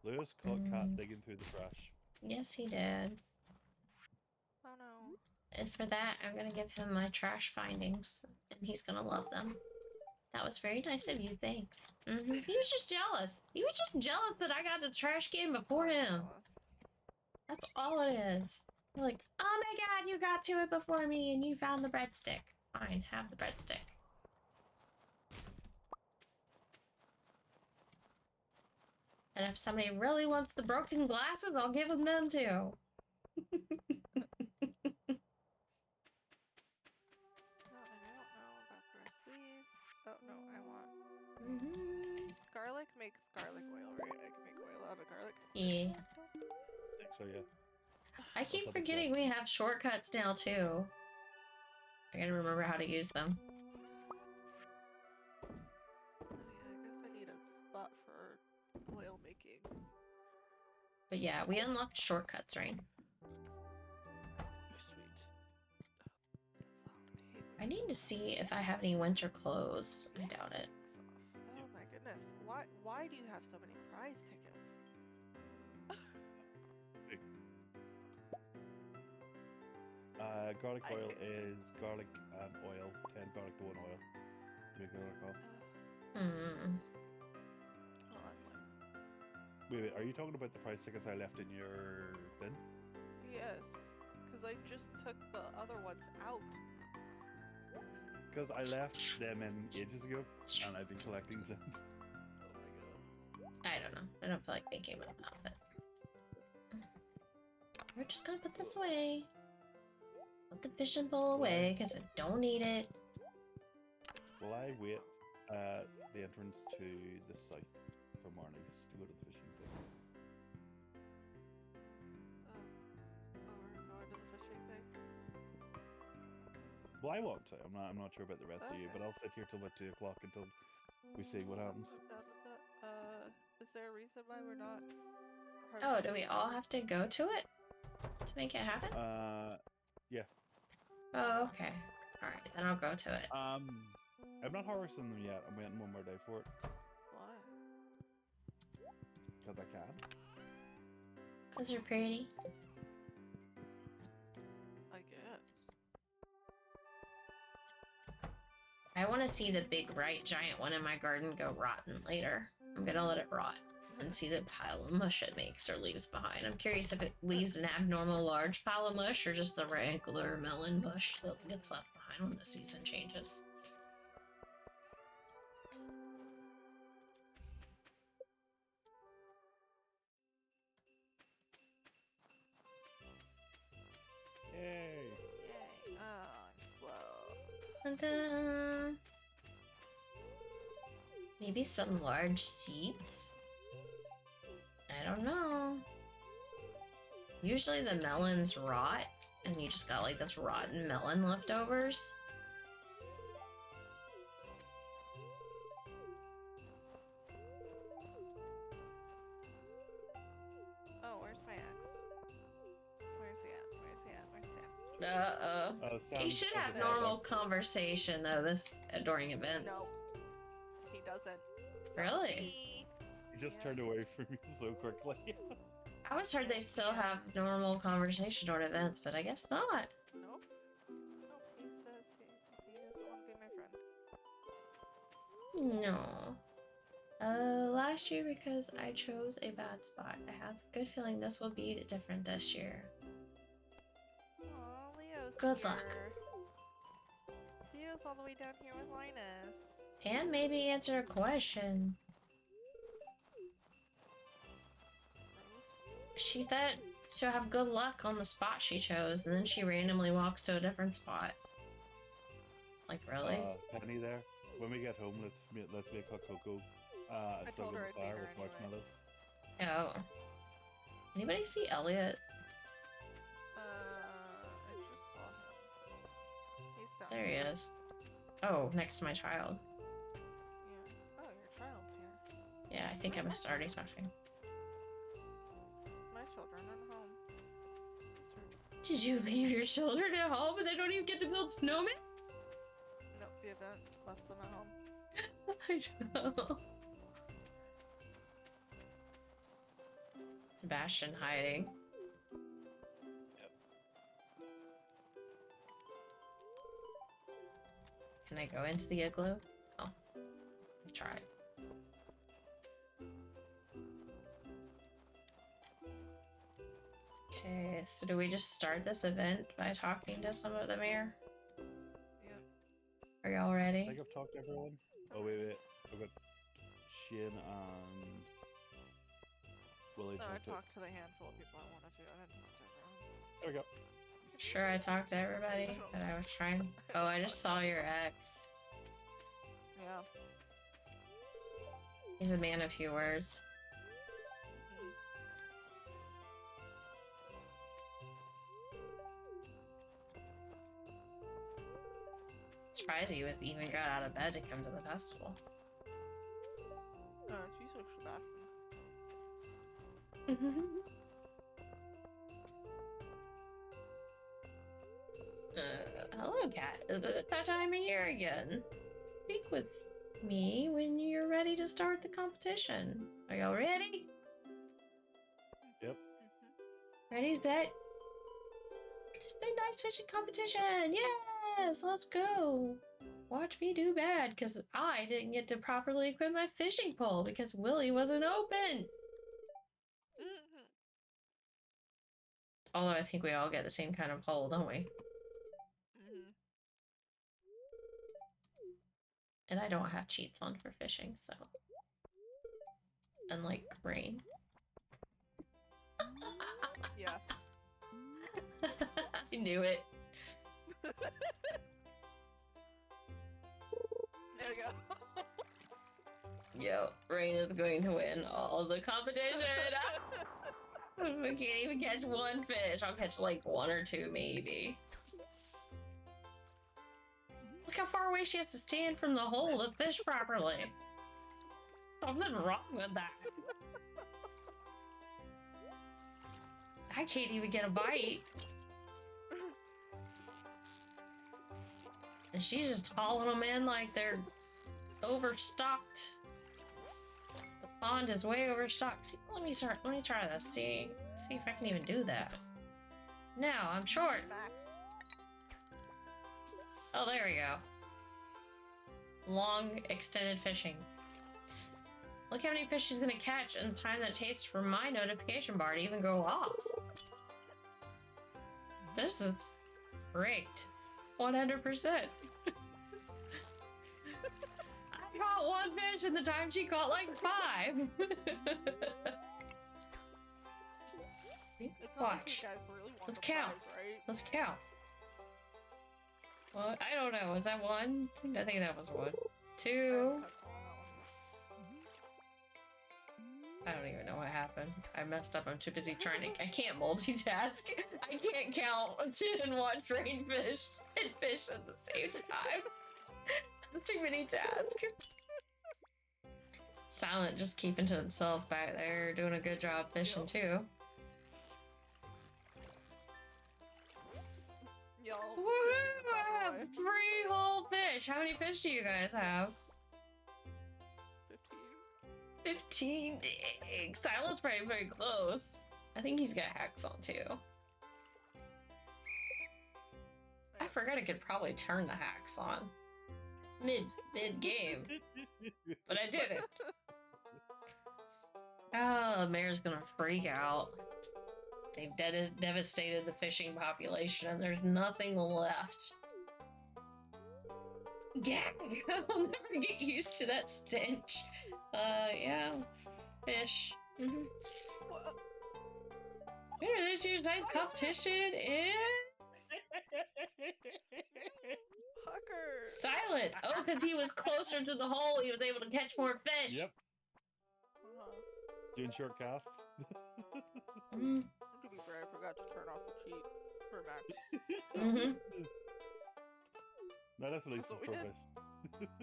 Lewis caught Cat digging through the trash. Yes, he did. Oh no. And for that, I'm gonna give him my trash findings, and he's gonna love them. That was very nice of you, thanks. He was just jealous. He was just jealous that I got the trash can before him. That's all it is. Like, oh my god, you got to it before me and you found the breadstick. Fine, have the breadstick. And if somebody really wants the broken glasses, I'll give them too. No, and I don't know about the rest of these. Oh no, I want garlic makes garlic oil, right? I can make oil out of garlic. Yeah. I think so, yeah. I keep double check. forgetting we have shortcuts now too. I gotta remember how to use them. Yeah, I guess I need a spot for oil making. But yeah, we unlocked shortcuts, right? Sweet. That's loud. I need to see if I have any winter clothes. I doubt it. Oh my goodness. Why do you have so many prize tickets? Garlic oil is garlic and oil. 10 garlic to 1 oil. Make another call. Well, that's fine. Wait, are you talking about the price tickets I left in your bin? Yes, because I just took the other ones out. Because I left them in ages ago, and I've been collecting since. Oh my god. I don't know. I don't feel like thinking about it. We're just gonna put this away. Put the fishing pole away, because I don't need it. Will I wait at the entrance to the south for Marnie's to go to the fishing thing? Oh, we're going to the fishing thing? Well, I want to. I'm not sure about the rest of you, Okay. but I'll sit here till about 2 o'clock until we see what happens. I'm down with that. Is there a reason why we're not? Oh, do we all have to go to it to make it happen? Yeah. Oh, okay. Alright, then I'll go to it. I'm not harvesting them yet. I'm waiting one more day for it. Why? Because I can. Because you're pretty. I guess. I want to see the big, bright, giant one in my garden go rotten later. I'm gonna let it rot and see the pile of mush it makes or leaves behind. I'm curious if it leaves an abnormal large pile of mush or just the regular melon mush that gets left behind when the season changes. Yay! Yay. Oh, I'm slow. Ta-da! Maybe some large seeds? I don't know. Usually the melons rot and you just got like this rotten melon leftovers. Oh, where's my axe? Where's he at? Where's he at? Where's Sam? He should have normal conversation though during events. No. He doesn't. Really? He just turned away from me so quickly. I always heard they still have normal conversation during events, but I guess not. Nope. Nope. He says he doesn't want to be my friend. No. Last year because I chose a bad spot. I have a good feeling this will be different this year. Aw, Leo's Good here. luck. Leo's all the way down here with Linus. And maybe answer a question. She thought she'll have good luck on the spot she chose, and then she randomly walks to a different spot. Like, really? Penny there. When we get home, let's make hot cocoa. I told her I'd meet her with anyway. marshmallows. Oh. Anybody see Elliot? I just saw him. He's down There he here. is. Oh, next to my child. Yeah. Oh, your child's here. Yeah, I think I must already talking. My children are home. Did you leave your children at home and they don't even get to build snowmen? Nope, the event left them at home. I know. Sebastian hiding. Yep. Can I go into the igloo? Oh, I tried. Okay, so do we just start this event by talking to some of them here? Yep. Are y'all I ready? think I've talked to everyone. Oh wait. I've got Shane and Willie. No, I talked to. talked to the handful of people I wanted to. I didn't talk to everyone. There we go. Sure, I talked to everybody, but I was trying. Oh, I just saw your ex. Yeah. He's a man of few words. Mhm. Surprised he even got out of bed to come to the festival. No, she's actually back. Hello, Kat. Is it that time of year again? Speak with me when you're ready to start the competition. Are y'all ready? Yep. Ready, set? Just a nice fishing competition! Yes, let's go! Watch me do bad, because I didn't get to properly equip my fishing pole because Willie wasn't open! Although I think we all get the same kind of pole, don't we? And I don't have cheats on for fishing, so... Unlike Rain. Yeah. I knew it. There we go. Yo, Rain is going to win all the competition! I can't even catch one fish. I'll catch like one or two, maybe. Look how far away she has to stand from the hole to fish properly. Something wrong with that. I can't even get a bite. And she's just hauling them in like they're overstocked. The pond is way overstocked. See, let me try this. See if I can even do that. Now, I'm short. Oh, there we go. Long, extended fishing. Look how many fish she's gonna catch in the time that it takes for my notification bar to even go off. This is great. 100%. I caught one fish in the time she caught like 5. It's not like you Watch. guys really want Let's the count. prize, right? Let's count. Well, I don't know. Was that 1? I think that was 1. 2. I don't even know what happened. I messed up. I'm too busy trying to. I can't multitask. I can't count and watch rainfish and fish at the same time. Too many tasks. Silent just keeping to himself back there, doing a good job fishing too. Woohoo! I have 3 whole fish. How many fish do you guys have? 15. Dang. Silent's probably very close. I think he's got hacks on too. I forgot I could probably turn the hacks on mid game, but I didn't. Oh, the mayor's gonna freak out. They've devastated the fishing population, and there's nothing left. Gag! I'll never get used to that stench. Yeah. Fish. Mm-hmm. Here, this year's nice competition is... Hucker! Silent! Oh, because he was closer to the hole, he was able to catch more fish! Yep. Doing short casts. Mm. To be fair, I forgot to turn off the cheat for Max. Mm-hmm. No, that's at least That's the what we fish.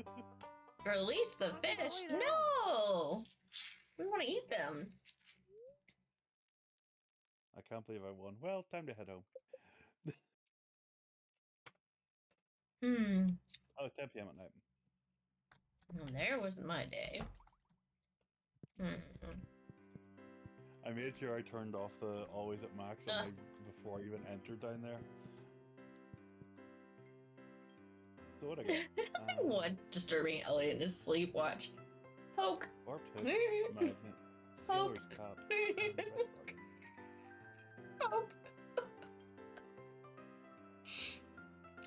Release the fish? No! We want to eat them. I can't believe I won. Well, time to head home. Oh, 10 p.m. at night. There wasn't my day. I made sure I turned off the always at max before I even entered down there. So what I got? What disturbing Elliot in his sleep watch. Poke. Warped Hood, Magnet, Poke. Sailor's Cap, and Best Poke.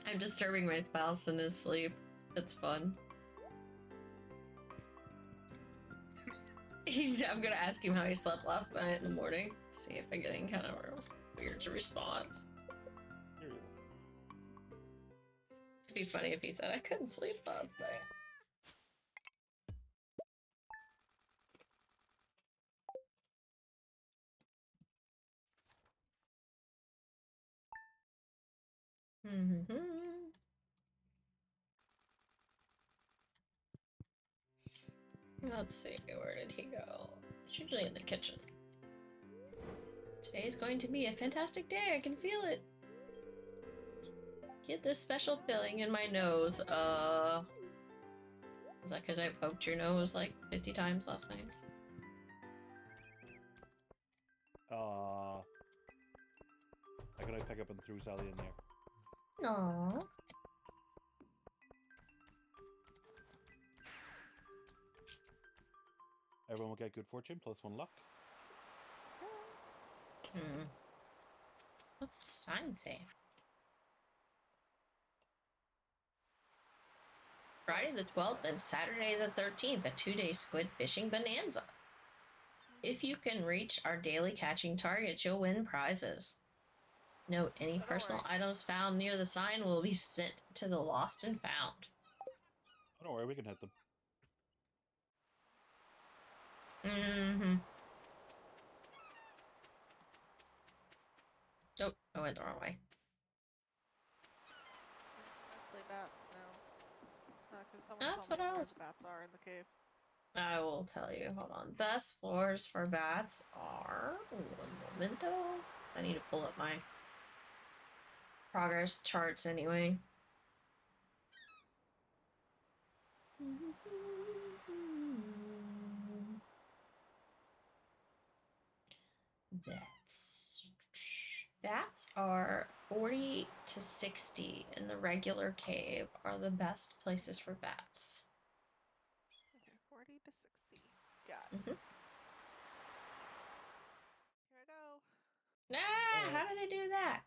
I'm disturbing my spouse in his sleep. It's fun. I'm gonna ask him how he slept last night in the morning. See if I get any kind of weird response. Here you It'd be funny if he said, I couldn't sleep last night. Let's see, where did he go? He's usually in the kitchen. Today's going to be a fantastic day, I can feel it. Get this special filling in my nose. Is that because I poked your nose like 50 times last night? How can I pick up and throw Sally in there? No. Everyone will get good fortune plus 1 luck. What's the sign say? Friday the 12th and Saturday the 13th, a 2-day squid fishing bonanza. If you can reach our daily catching targets, you'll win prizes. Note, any personal items found near the sign will be sent to the lost and found. Oh, don't worry, we can hit them. Oh, I went the wrong way. Mostly bats now. Can someone That's tell me what I where was- the bats are in the cave? I will tell you. Hold on. Best floors for bats are... One momento. Because I need to pull up my progress charts anyway. Bats. Bats are 40 to 60 in the regular cave are the best places for bats. Okay, 40 to 60. Got it. Here I go. Nah, how did I do that?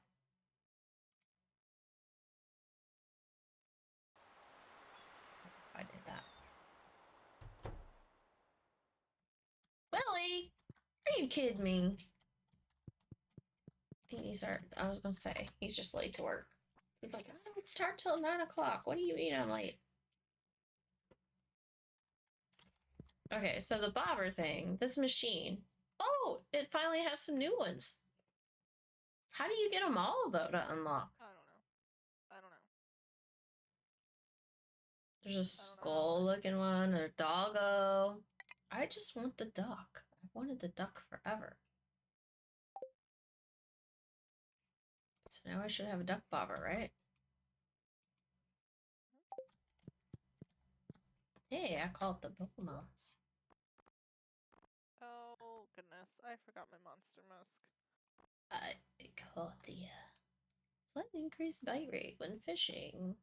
I did that. Willie, are you kidding me? I was gonna say, he's just late to work. He's like, I don't start till 9 o'clock. What do you mean I'm late? Okay, so the bobber thing, this machine. Oh, it finally has some new ones. How do you get them all, though, to unlock? I don't know. I don't know. There's a skull-looking one, a doggo. I just want the duck. I've wanted the duck forever. So now I should have a duck bobber, right? Hey, I call it the Pokemons. Oh, goodness. I forgot my monster musk. I call it the slightly increased bite rate when fishing.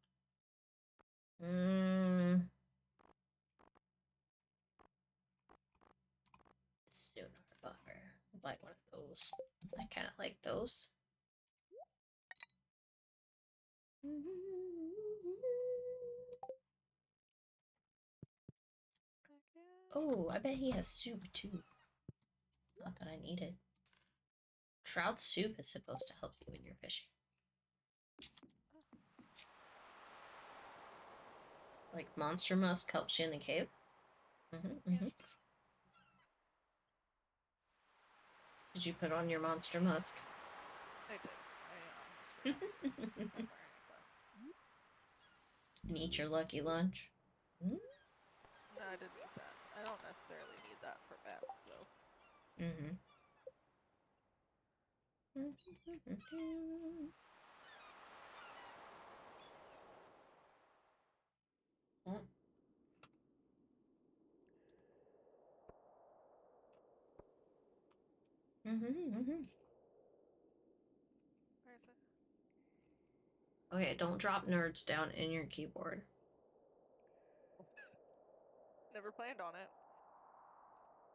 Sonar bobber. I'd like one of those. I kind of like those. Oh, I bet he has soup too. Not that I need it. Trout soup is supposed to help you when you're fishing. Like monster musk helps you in the cave. Did you put on your monster musk? I did. And eat your lucky lunch? No, I didn't need that. I don't necessarily need that for bats, though. Where is it? Okay, don't drop nerds down in your keyboard. Never planned on it.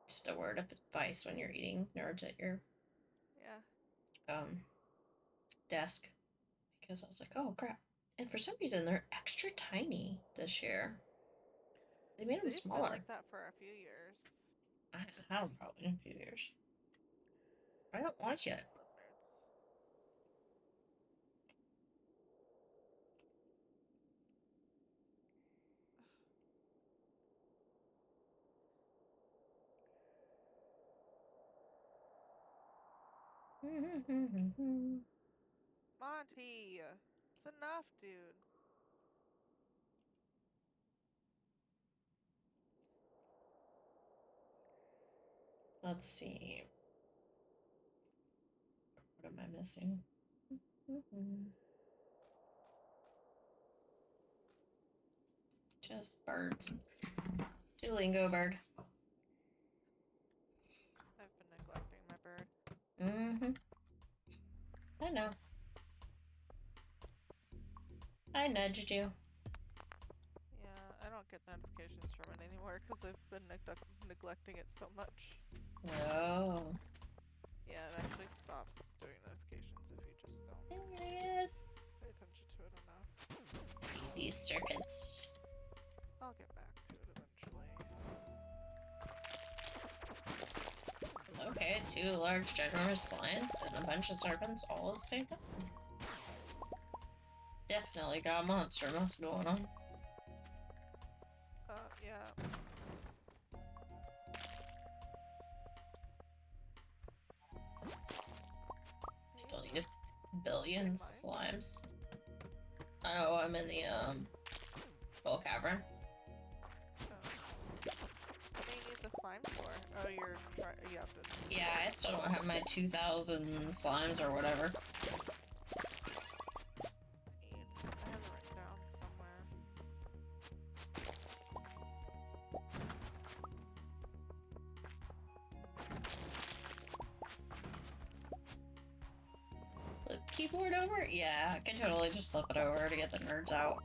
Just a word of advice when you're eating nerds at your desk. Because I was like, oh crap. And for some reason they're extra tiny this year. They made them smaller. They've been like that for a few years. I don't know, probably in a few years. I don't want yet. I love nerds. Monty! It's enough, dude. Let's see. What am I missing? Just birds. Duolingo bird. I've been neglecting my bird. I know. I nudged you. Yeah, I don't get notifications from it anymore because I've been neglecting it so much. Oh. Yeah, it actually stops doing notifications if you just don't There he is. pay attention to it enough. These serpents. I'll get back to it eventually. Okay, 2 large ginormous lions and a bunch of serpents all at the same time. Definitely got monster musk going on. Yeah. Still need a billion slimes. Oh, I'm in the full cavern. What do you need the slime for? Oh, you have to. Yeah, I still don't have my 2,000 slimes or whatever. I have it written down somewhere. keyboard over? Yeah, I can totally just flip it over to get the nerds out.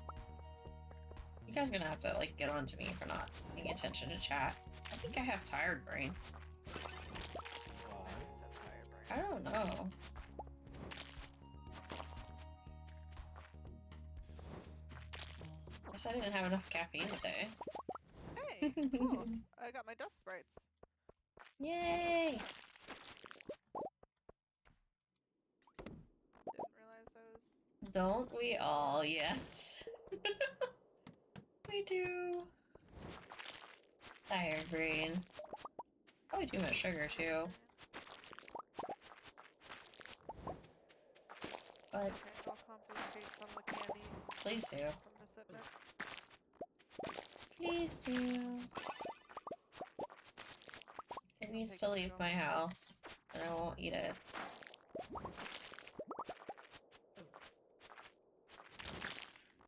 You guys are gonna have to, like, get on to me for not paying attention to chat. I think I have tired brain. I don't know. Guess I didn't have enough caffeine today. Hey, cool. I got my dust sprites. Yay! Didn't realize I was... Don't we all? Yes. We do. Tired brain. Probably too much sugar too. But Okay, I'll confiscate some of the candy please do. from the shipments. Please do. It needs to leave my house, and I won't eat it.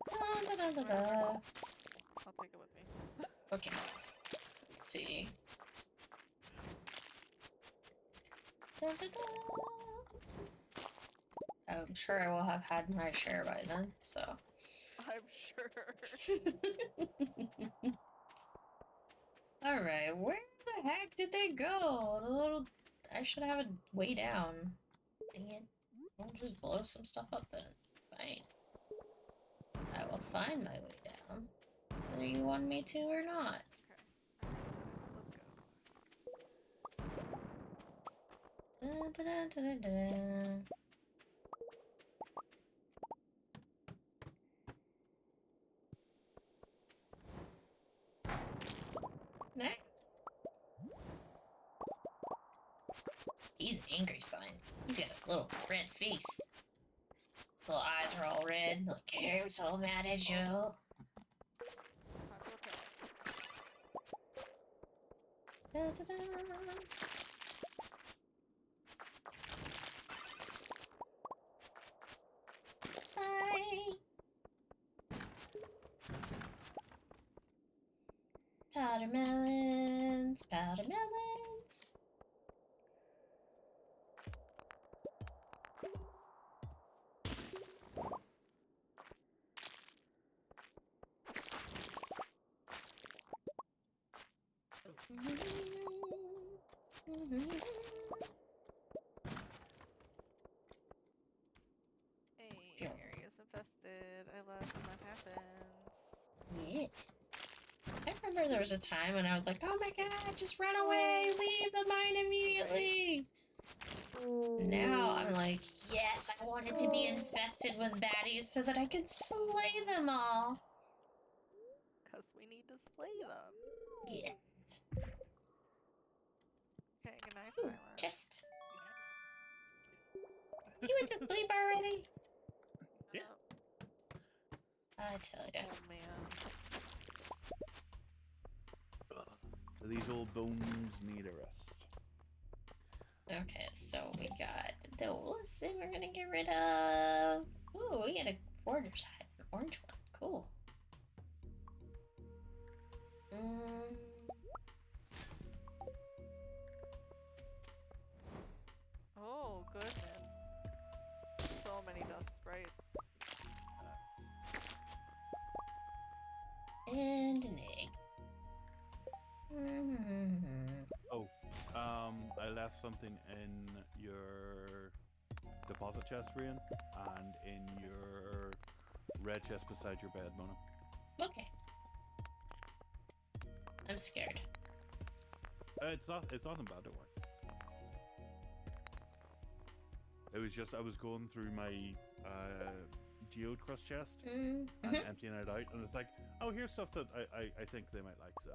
Da, da, da, da, da. I'll take it with me. Okay. Let's see. Da, da, da. I'm sure I will have had my share by then, so. I'm sure. Alright, where the heck did they go? The little... I should have it way down. Dang it. I'll just blow some stuff up then. Fine. I will find my way down. Whether you want me to or not. Okay. Let's go. Da, da, da, da, da. There. He's angry slime. He's got a little red face. His little eyes are all red. Like, hey, I'm so mad at you. Da, da, da. Bye. Powder melons, powder melons. Hey, area's infested. I love when that happens. Yeah. I remember there was a time when I was like, oh my god, just run away, leave the mine immediately. Now I'm like, yes, I want it to be infested with baddies so that I can slay them all. Because we need to slay them. Yes. Okay, good night, Silent. Just... You went to sleep already? Yeah. I tell ya. Oh man. These old bones need a rest. Okay, so we got those, and we're gonna get rid of... Ooh, we got a border's hat, an orange one. Cool. Oh, goodness. So many dust sprites. And an egg. Oh, I left something in your deposit chest, Rian, and in your red chest beside your bed, Mona. Okay. I'm scared. It's nothing bad, don't worry. It was just, I was going through my geode crust chest and emptying it out, and it's like, oh, here's stuff that I think they might like, so.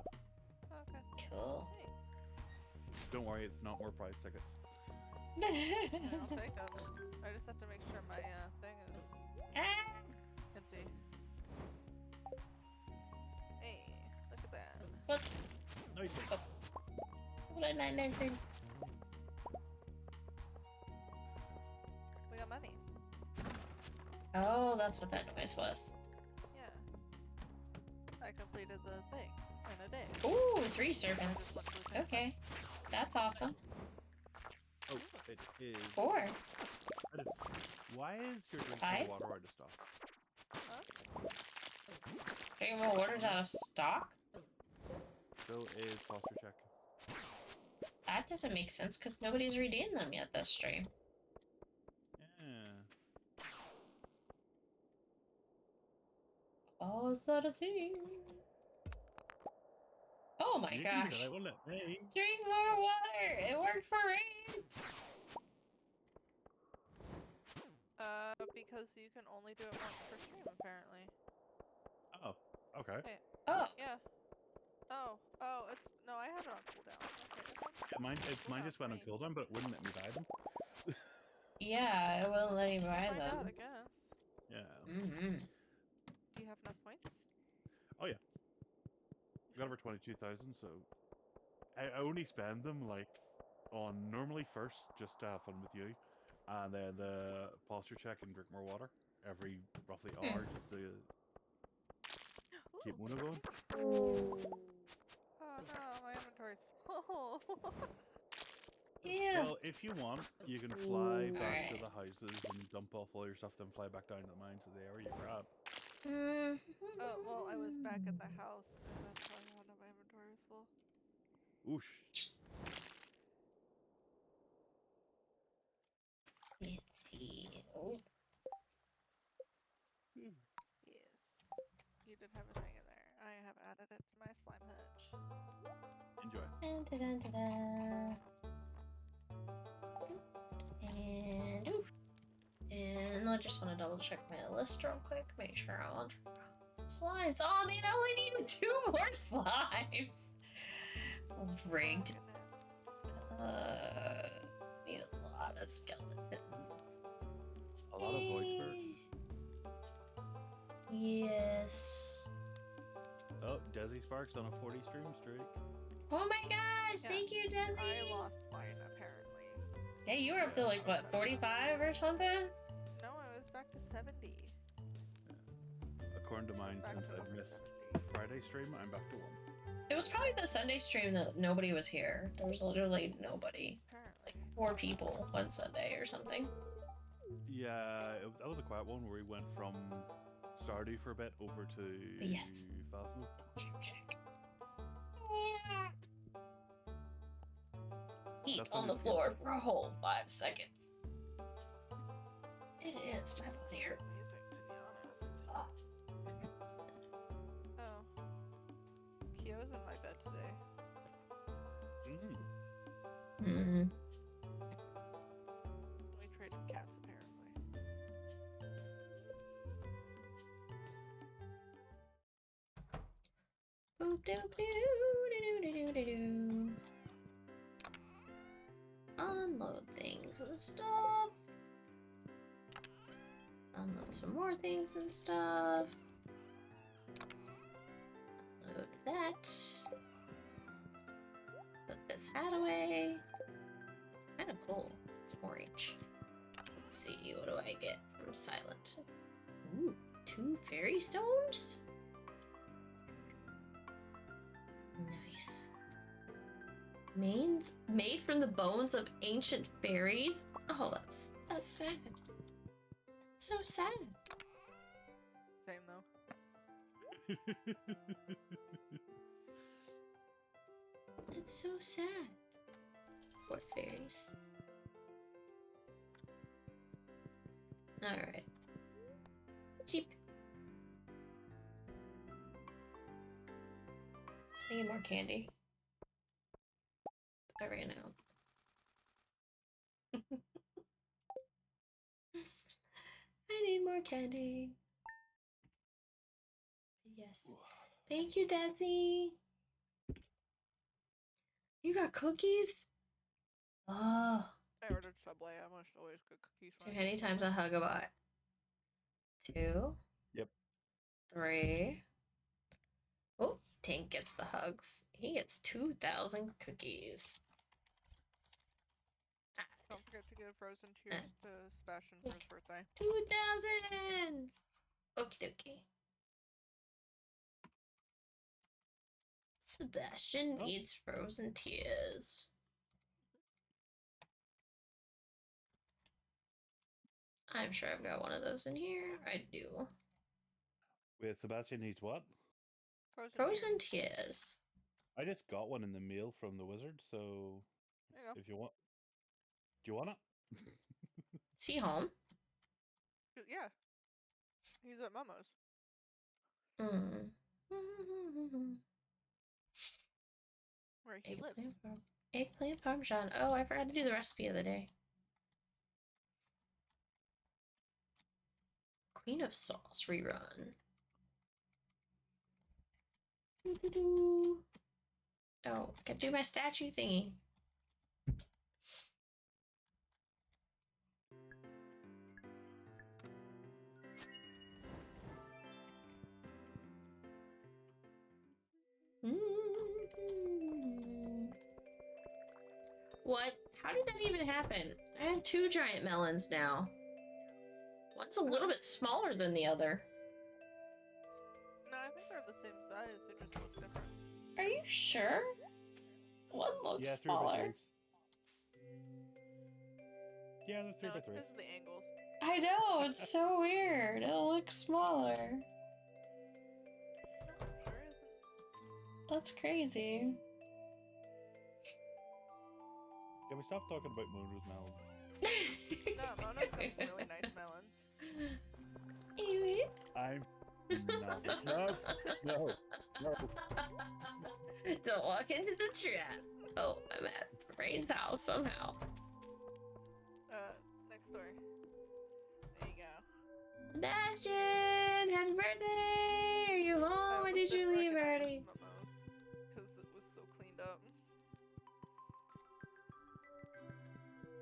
Okay. Cool. Thanks. Don't worry, it's not more prize tickets. Yeah, I'll take them. I just have to make sure my thing is empty. Hey, look at that. Whoops. No, you don't. What am I missing? We got monies. Oh, that's what that noise was. Yeah. I completed the thing in a day. Ooh, 3 servants. Okay. That's awesome. Oh, it is. 4. Why Why is your drinking Five? water out of stock? Huh? Drinking water's out of stock? So is posture check. That doesn't make sense because nobody's redeemed them yet this stream. Yeah. Oh, is that a thing? Oh my gosh. That won't let me. Drink more water! It worked for rain! Because you can only do it once per stream, apparently. Oh, okay. Wait, Oh. yeah. Oh, it's... No, I had it on cooldown. Okay, Mine just went on cooldown, but it wouldn't let me buy them. Yeah, it wouldn't let you buy Find them. out, I guess. Yeah. Do you have enough points? Oh, yeah. I got over 22,000, so... I only spend them, like, on normally first, just to have fun with you. And then the posture check and drink more water every roughly hour, just to keep Muna going. Oh no, my inventory's full. Yeah. Well, if you want, you can fly back to the houses and dump off all your stuff, then fly back down to the mines of the area you're at. Oh, well, I was back at the house, and that's why I know my inventory was full. Oosh. Let's see. Oh. Yes. You did have a thing in there. I have added it to my slime hutch. Enjoy. Dun, dun, dun, dun. And ooh. And I just want to double check my list real quick, make sure I want slimes. Oh man, I only needed 2 more slimes. Rigged. Need a lot of skeletons. A lot of void spirits. Yes. Oh, Desi Sparks on a 40 stream streak. Oh my gosh, Yeah, thank you, Desi. I lost mine, apparently. Hey, you were up to like, what, 45 or something? No, I was back to 70. Yeah. According to mine, since I've missed 70. Friday stream, I'm back to 1. It was probably the Sunday stream that nobody was here. There was literally nobody. Apparently. Like 4 people one Sunday or something. Yeah, that was a quiet one where we went from Stardew for a bit over to Yes. Phasmo. Check. Eat That's on when the it floor gets- for a whole 5 seconds. It is. My body hurts. Amazing, to be honest. Oh. Kyo's in my bed today. Mm. We traded cats, apparently. Boop doop doo doo doo doo doo. Unload things and stuff. Unload some more things and stuff. Unload that. Put this hat away. It's kind of cool. It's more each. Let's see, what do I get from Silent? Ooh, 2 fairy stones? Nice. Made from the bones of ancient fairies? Oh, that's sad. That's so sad. Same, though. It's so sad. Poor fairies. Alright. Cheap. I need more candy. I ran out. I need more candy. Yes. Thank you, Desi. You got cookies? Oh. I ordered Subway. I must always get cookies. Too many times I hug a bot. 2. Yep. 3. Oh, Tank gets the hugs. He gets 2,000 cookies. Don't forget to give frozen cheers to Sebastian for his birthday. 2,000! Okie dokie. Sebastian needs frozen tears. I'm sure I've got one of those in here. I do. Wait, Sebastian needs what? Frozen tears. I just got one in the mail from the wizard, so There you go. if you want, do you want it? Is he home? Yeah. He's at Momo's. Mm. Where he lives. Eggplant parmesan. Oh, I forgot to do the recipe of the day. Queen of Sauce rerun. Oh, I can do my statue thingy. What? How did that even happen? I have 2 giant melons now. One's a little bit smaller than the other. No, I think they're the same size. They just look different. Are you sure? One looks Yeah, smaller. Yeah, they're 3 by 3. It's because of the angles. I know, it's so weird. It looks smaller. No, it sure isn't. That's crazy. Can we stop talking about Mona's melons? No, Mono's got some really nice melons. I'm not. No. Don't walk into the trap. Oh, I'm at Rain's house somehow. Next door. There you go. Sebastian, happy birthday! Are you home or did you leave already? Because it was so cleaned up.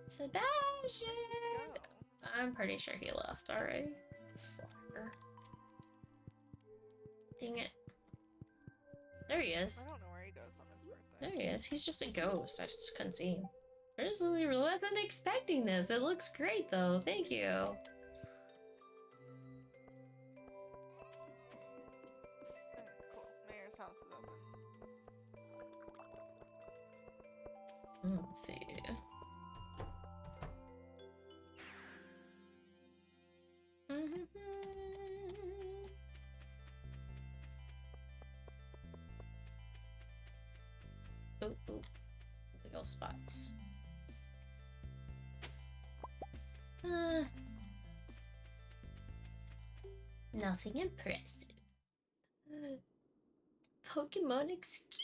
Sebastian! Go. I'm pretty sure he left already. Slacker. Dang it. There he is. I don't know where he goes on his birthday. There he is. He's just a ghost. I just couldn't see him. I just wasn't expecting this. It looks great though. Thank you. Okay, cool. Mayor's house is open. Let's see. Ooh. Legal spots. Nothing impressive. Pokemon excuse.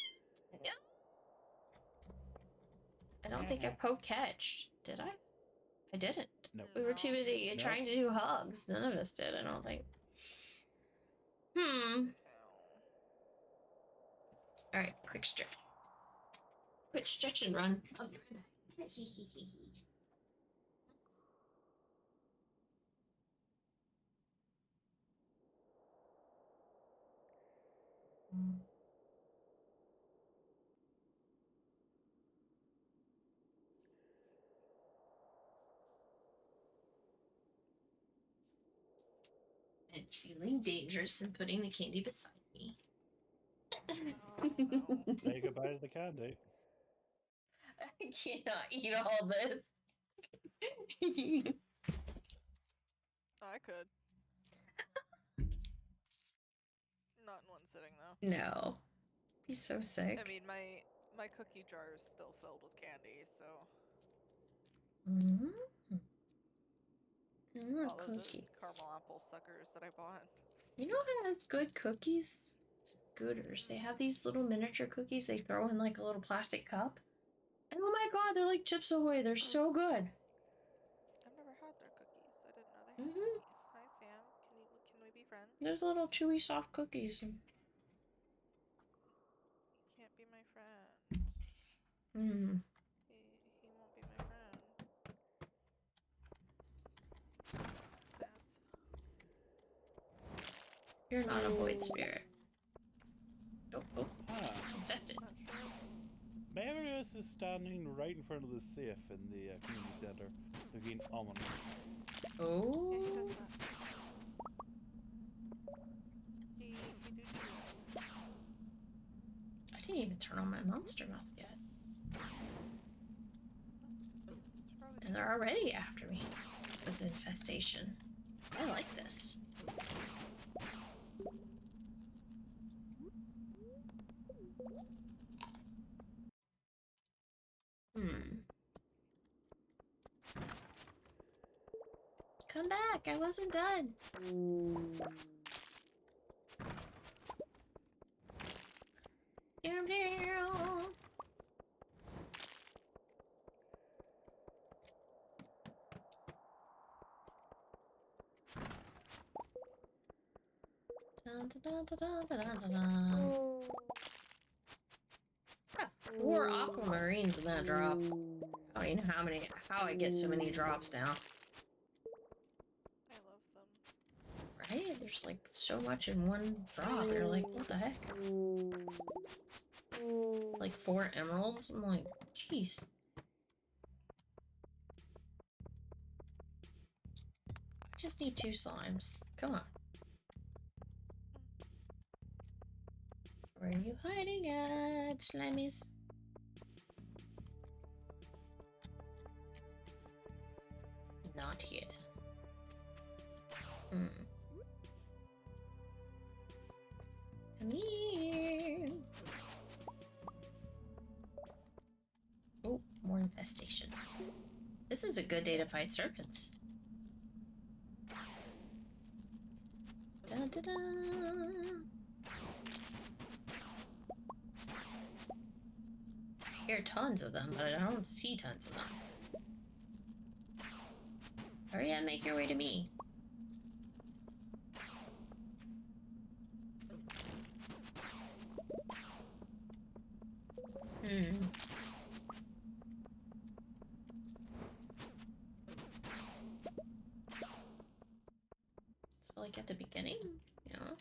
No. I don't think I catch. Did I? I didn't. No. We were too busy trying to do hugs. None of us did, I don't think. Alright, quick stretch. Quick stretch and run. I'll be right back. And feeling dangerous and putting the candy beside me. No. Say goodbye to the candy. I cannot eat all this. I could. Not in one sitting though. No. Be so sick. I mean, my cookie jar is still filled with candy, so. All of those caramel apple suckers that I bought. You know who has good cookies? Scooters. They have these little miniature cookies they throw in like a little plastic cup. And oh my god, they're like Chips Ahoy. They're so good. I've never had their cookies. I didn't know they had cookies. Hi Sam, can we be friends? There's little chewy soft cookies. You can't be my friend. He won't be my friend. You're not a void spirit. Oh, it's infested. Marius is standing right in front of the safe in the community center, looking ominous. Oh. I didn't even turn on my monster mask yet. And they're already after me. With is infestation. I like this. Come back, I wasn't done. Got 4 aquamarines in that drop. I don't even know how I get so many drops now. I love them. Right? There's like so much in one drop. You're like, what the heck? Like 4 emeralds? I'm like, jeez. I just need 2 slimes. Come on. Where are you hiding at, slimies? Not here. Come here. Oh, more infestations. This is a good day to fight serpents. Da-da-da. I hear tons of them, but I don't see tons of them. Hurry up, make your way to me. So like at the beginning, you know?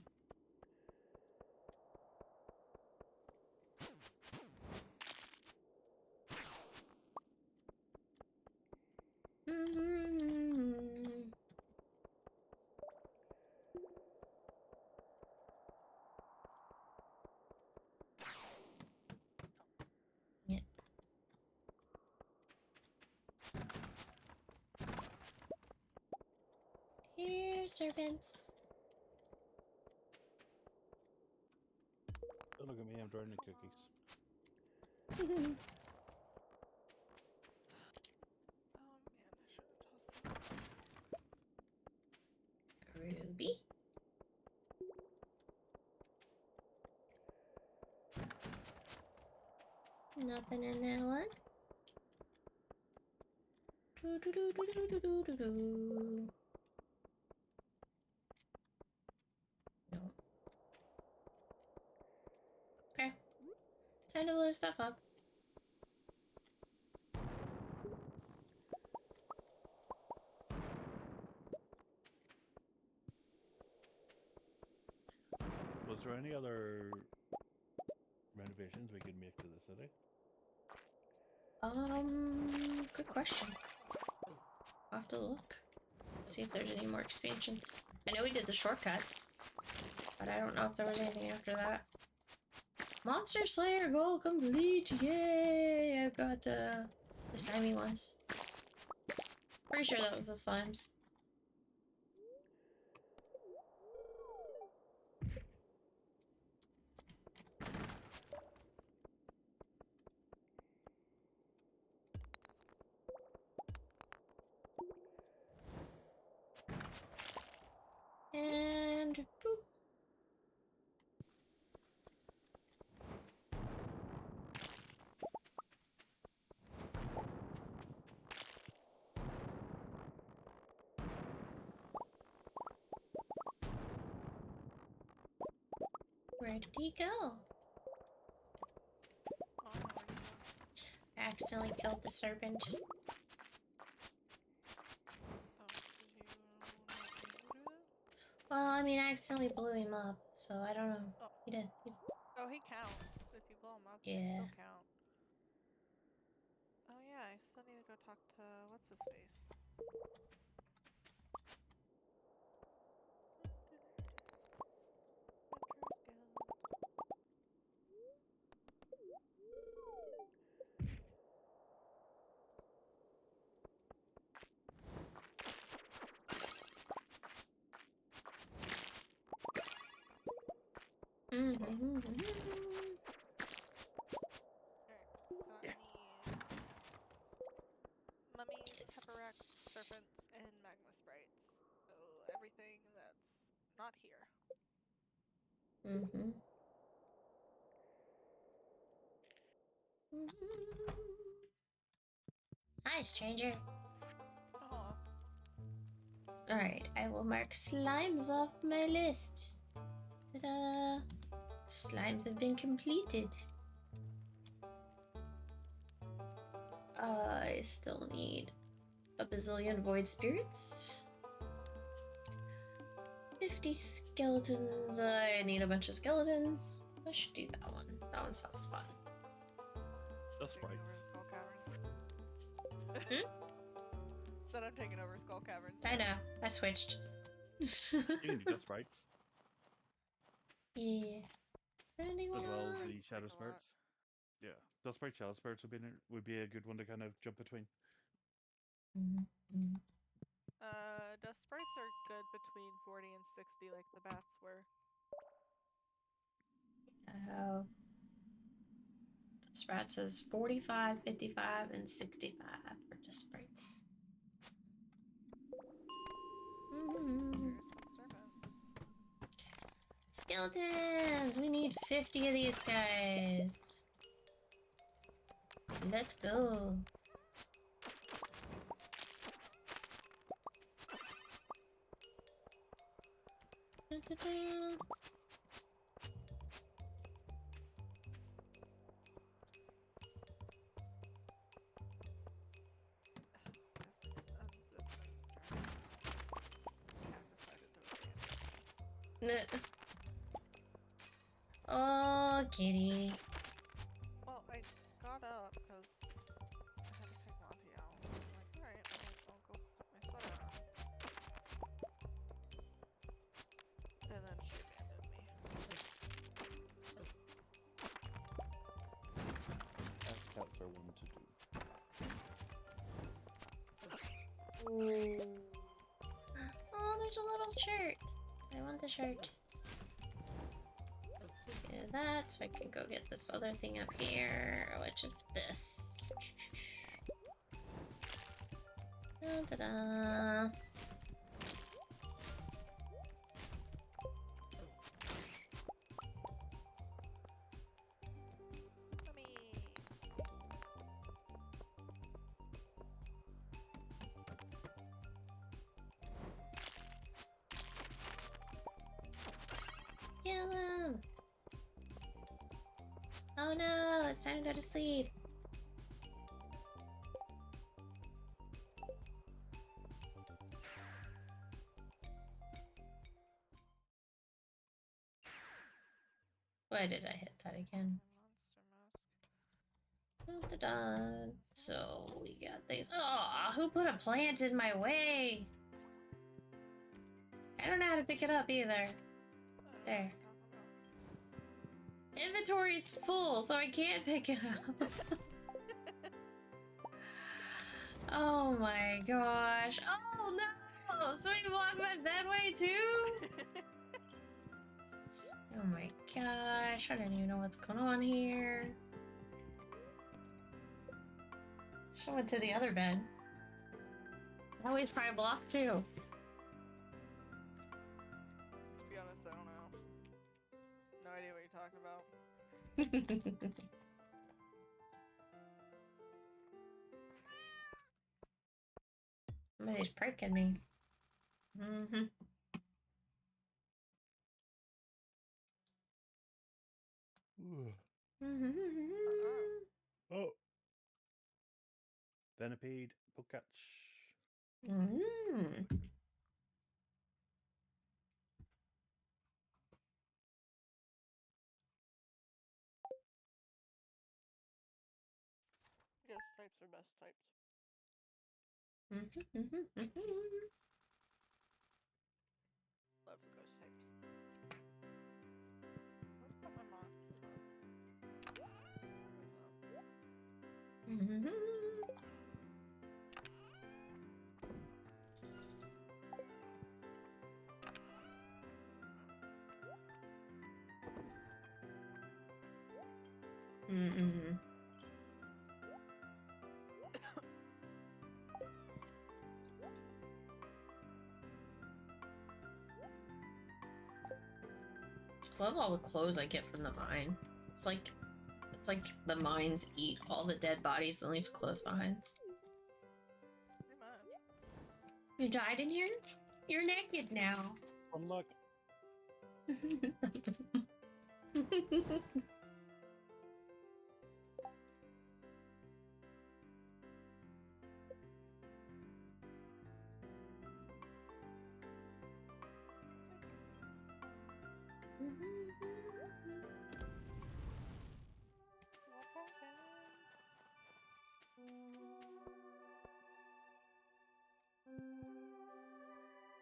Yeah. Here, servants. Don't look at me, I'm trying the cookies. Oh man, I should have tossed them. Ruby. Nothing in that one. Do do do do do do do do. No. Okay. Time to blow stuff up. Was there any other renovations we could make to the city? Good question. I'll have to look. See if there's any more expansions. I know we did the shortcuts, but I don't know if there was anything after that. Monster Slayer goal complete! Yay! I've got the slimy ones. Pretty sure that was the slimes. And boop. Where did he go? Oh, no, I accidentally killed the serpent. oh, did you not do that? Well, I mean, I accidentally blew him up, so I don't know. Oh. He did. Oh, he counts. If you blow him up, Yeah. they still count. Oh yeah, I still need to go talk to what's his face. Alright, so Yeah. I need mummies, pepperacks, serpents, and magma sprites. So everything that's not here. Hi, stranger. Oh, Alright, I will mark slimes off my list. Ta-da! Slimes have been completed. I still need a bazillion void spirits. 50 skeletons. I need a bunch of skeletons. I should do that one. That one sounds fun. Dust taking sprites. over the Skull Caverns. Said I'm taking over Skull Caverns. I know. I switched. You can do dust sprites Yeah. Anyone? as well as the Sprites take shadow a lot. spirits. Yeah, dust sprite, shadow spirits would be a good one to kind of jump between. Dust sprites are good between 40 and 60, like the bats were. Oh. Sprat says 45, 55, and 65 for just sprites. There's some serpents. Skeletons! We need 50 of these guys. So let's go. Dun, dun, dun. Oh, kitty. Well, I got up because I had to take Monty out. I'm like, alright, I'll go put my sweater on. And then she abandoned me. As cats are one to do. Oh, there's a little shirt. I want the shirt. Get that, so I can go get this other thing up here, which is this. Da-da-da. Kill him! Oh no, it's time to go to sleep. Why did I hit that again? Monster mask. Da-da-da. So we got these. Oh, who put a plant in my way? I don't know how to pick it up either. There. Inventory's full, so I can't pick it up. Oh my gosh. Oh no! Somebody blocked my bedway too? Oh my gosh. I don't even know what's going on here. She went to the other bed. That way's probably blocked too. To be honest, I don't know. No idea what you're talking about. Somebody's pranking me. Mm-hmm. Oh. Venipede, Pokecatch. Ghost types are best types. Love the ghost types. Where's my monster mask? Mm-mm. I love all the clothes I get from the mine. It's like the mines eat all the dead bodies and leaves clothes behind. Pretty much. You died in here? You're naked now. From luck.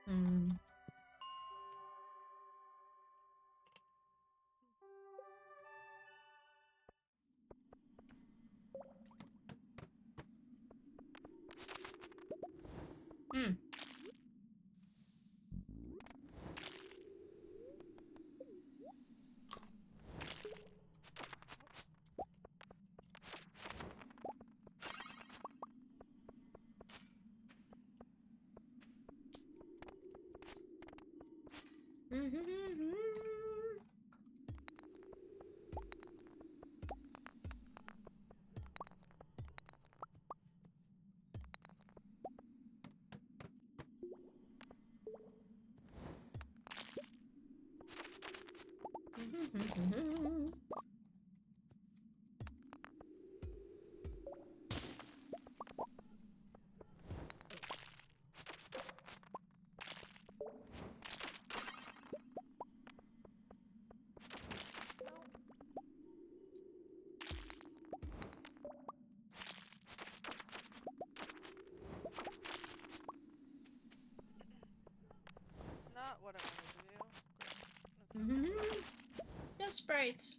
Hmm. Hmm. Not what I wanted to do. Just sprites.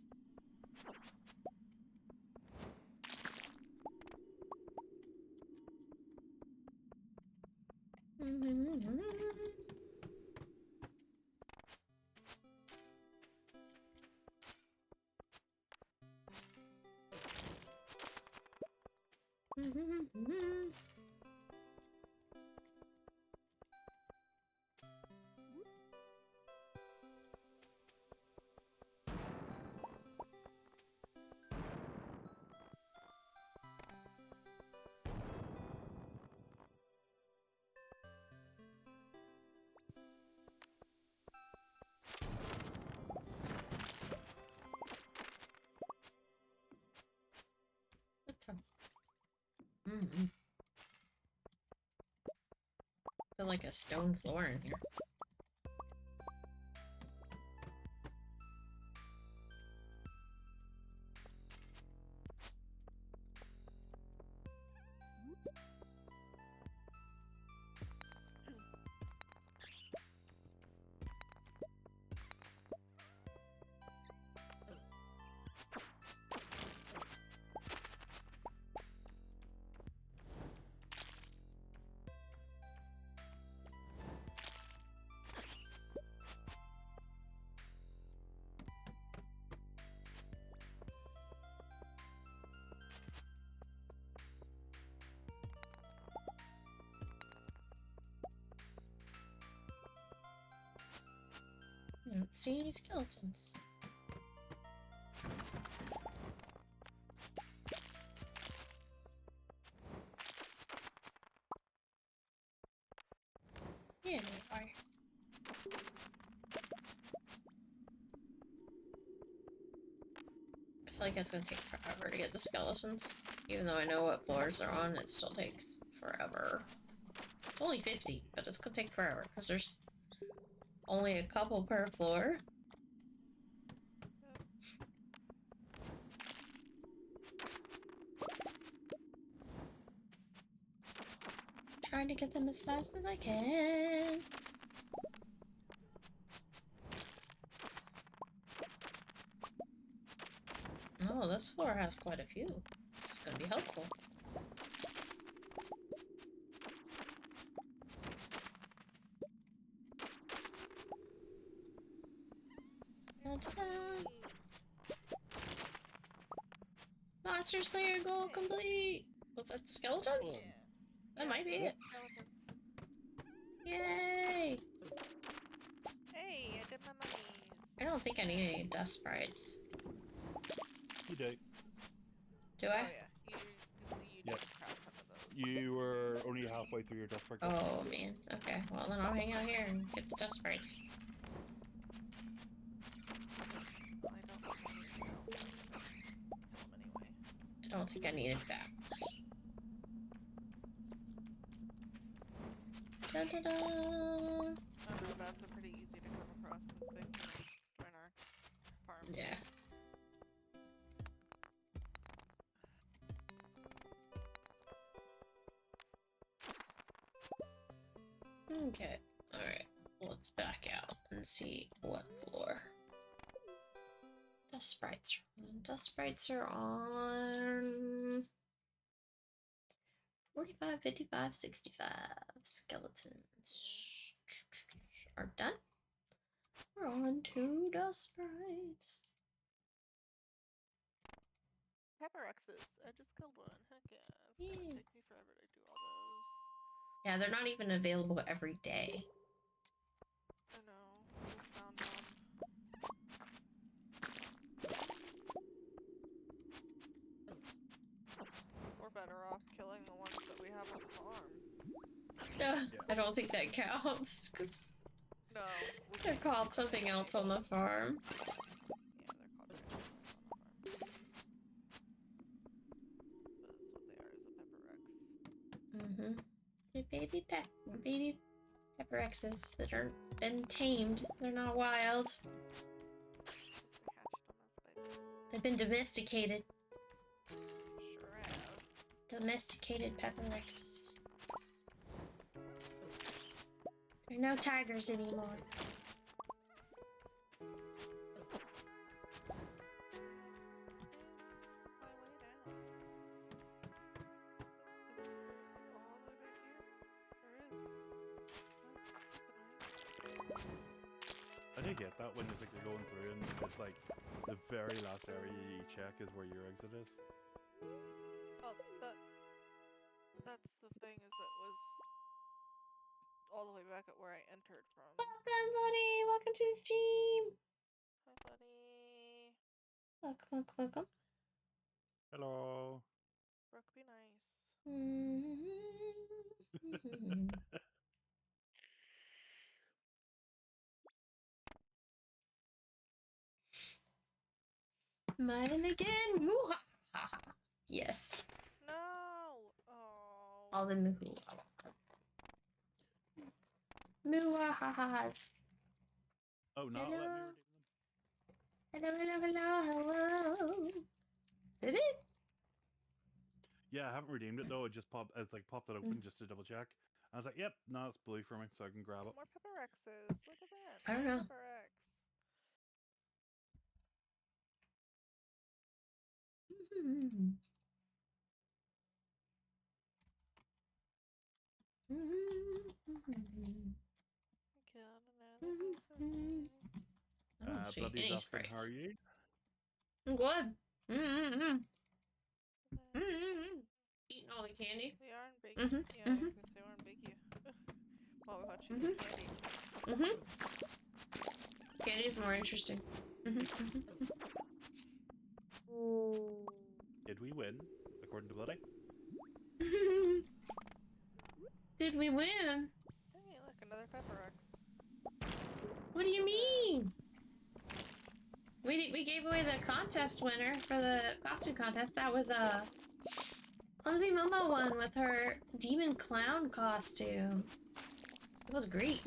Feel like a stone floor in here. I don't see any skeletons. Yeah, they are. I feel like it's gonna take forever to get the skeletons. Even though I know what floors they're on, it still takes forever. It's only 50, but it's gonna take forever because there's only a couple per floor. Trying to get them as fast as I can. Oh, this floor has quite a few. This is gonna be helpful. Monster Slayer goal complete! Was that the skeletons? Cool. That might be it was it. skeletons. Yay! Hey, I did my mummies. I don't think I need any dust sprites. You do. Do Oh I? yeah, you Yep. did craft some of those. You were only halfway through your dust break. Oh man. Okay, well then I'll hang out here and get the dust sprites. Well, I don't think I need to go. Kill them anyway. I don't think I needed bats. Da da da! I don't know, bats are pretty easy to come across since they can join our farm. Yeah. Okay, alright. Let's back out and see what floor. Dust sprites are on. Dust sprites are on 45, 55, 65. Skeletons are done. We're on to dust sprites. Pepper X's. I just killed one. Heck yeah. It's gonna Yeah. take me forever to do all those. Yeah, they're not even available every day. I know. I just found one. We're better off killing the ones that we have on the farm. I don't think that counts, because No. We they're can't called kill something anything. else on the farm. Yeah, they're called different things on the farm. But that's what they are, is a Pepper X. Mm-hmm. They're baby pepper X's that aren't been tamed. They're not wild. They hatched them as babies. They've been domesticated. Sure have. Domesticated pepper X's. They're no tigers anymore. I do get that when you're going through and it's like the very last area you check is where your exit is. Oh, that's the thing, is it was all the way back at where I entered from. Welcome, buddy! Welcome to the team! Hi, buddy. Welcome. Hello. Brooke, be nice. Mine and again! Moo-ha-ha-ha. Yes. No! Oh. All the moo-ha-ha. Moo-ha-ha-has. Oh, no, let me redeem them. Hello. Did it? Yeah, I haven't redeemed it though. It just popped. It's like popped it open just to double check. I was like, "Yep, no, it's blue for me, so I can grab it." More Pepper X's. Look at that. I don't know. Pepper X. Got another Pepper X. I don't see Bloody any Dustin, sprites. how are you? I'm good. Eating all the candy. We are in Big. Yeah, I was gonna say we're in Big U. While we watch candy. Candy's more interesting. Did we win, according to Bloody? Did we win? Hey, look, another Pepper X. What do you mean? We gave away the contest winner for the costume contest. That was Clumsy Momo won with her demon clown costume. It was great.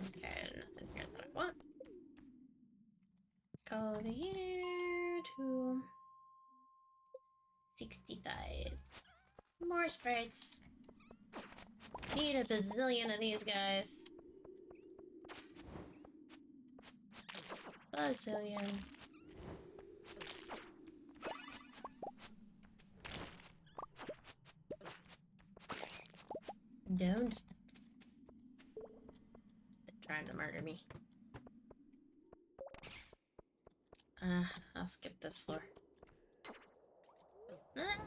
Okay, nothing here that I want. Go over here to 65. More sprites. Need a bazillion of these guys. Bazillion. Don't. murder me. I'll skip this floor. Ah!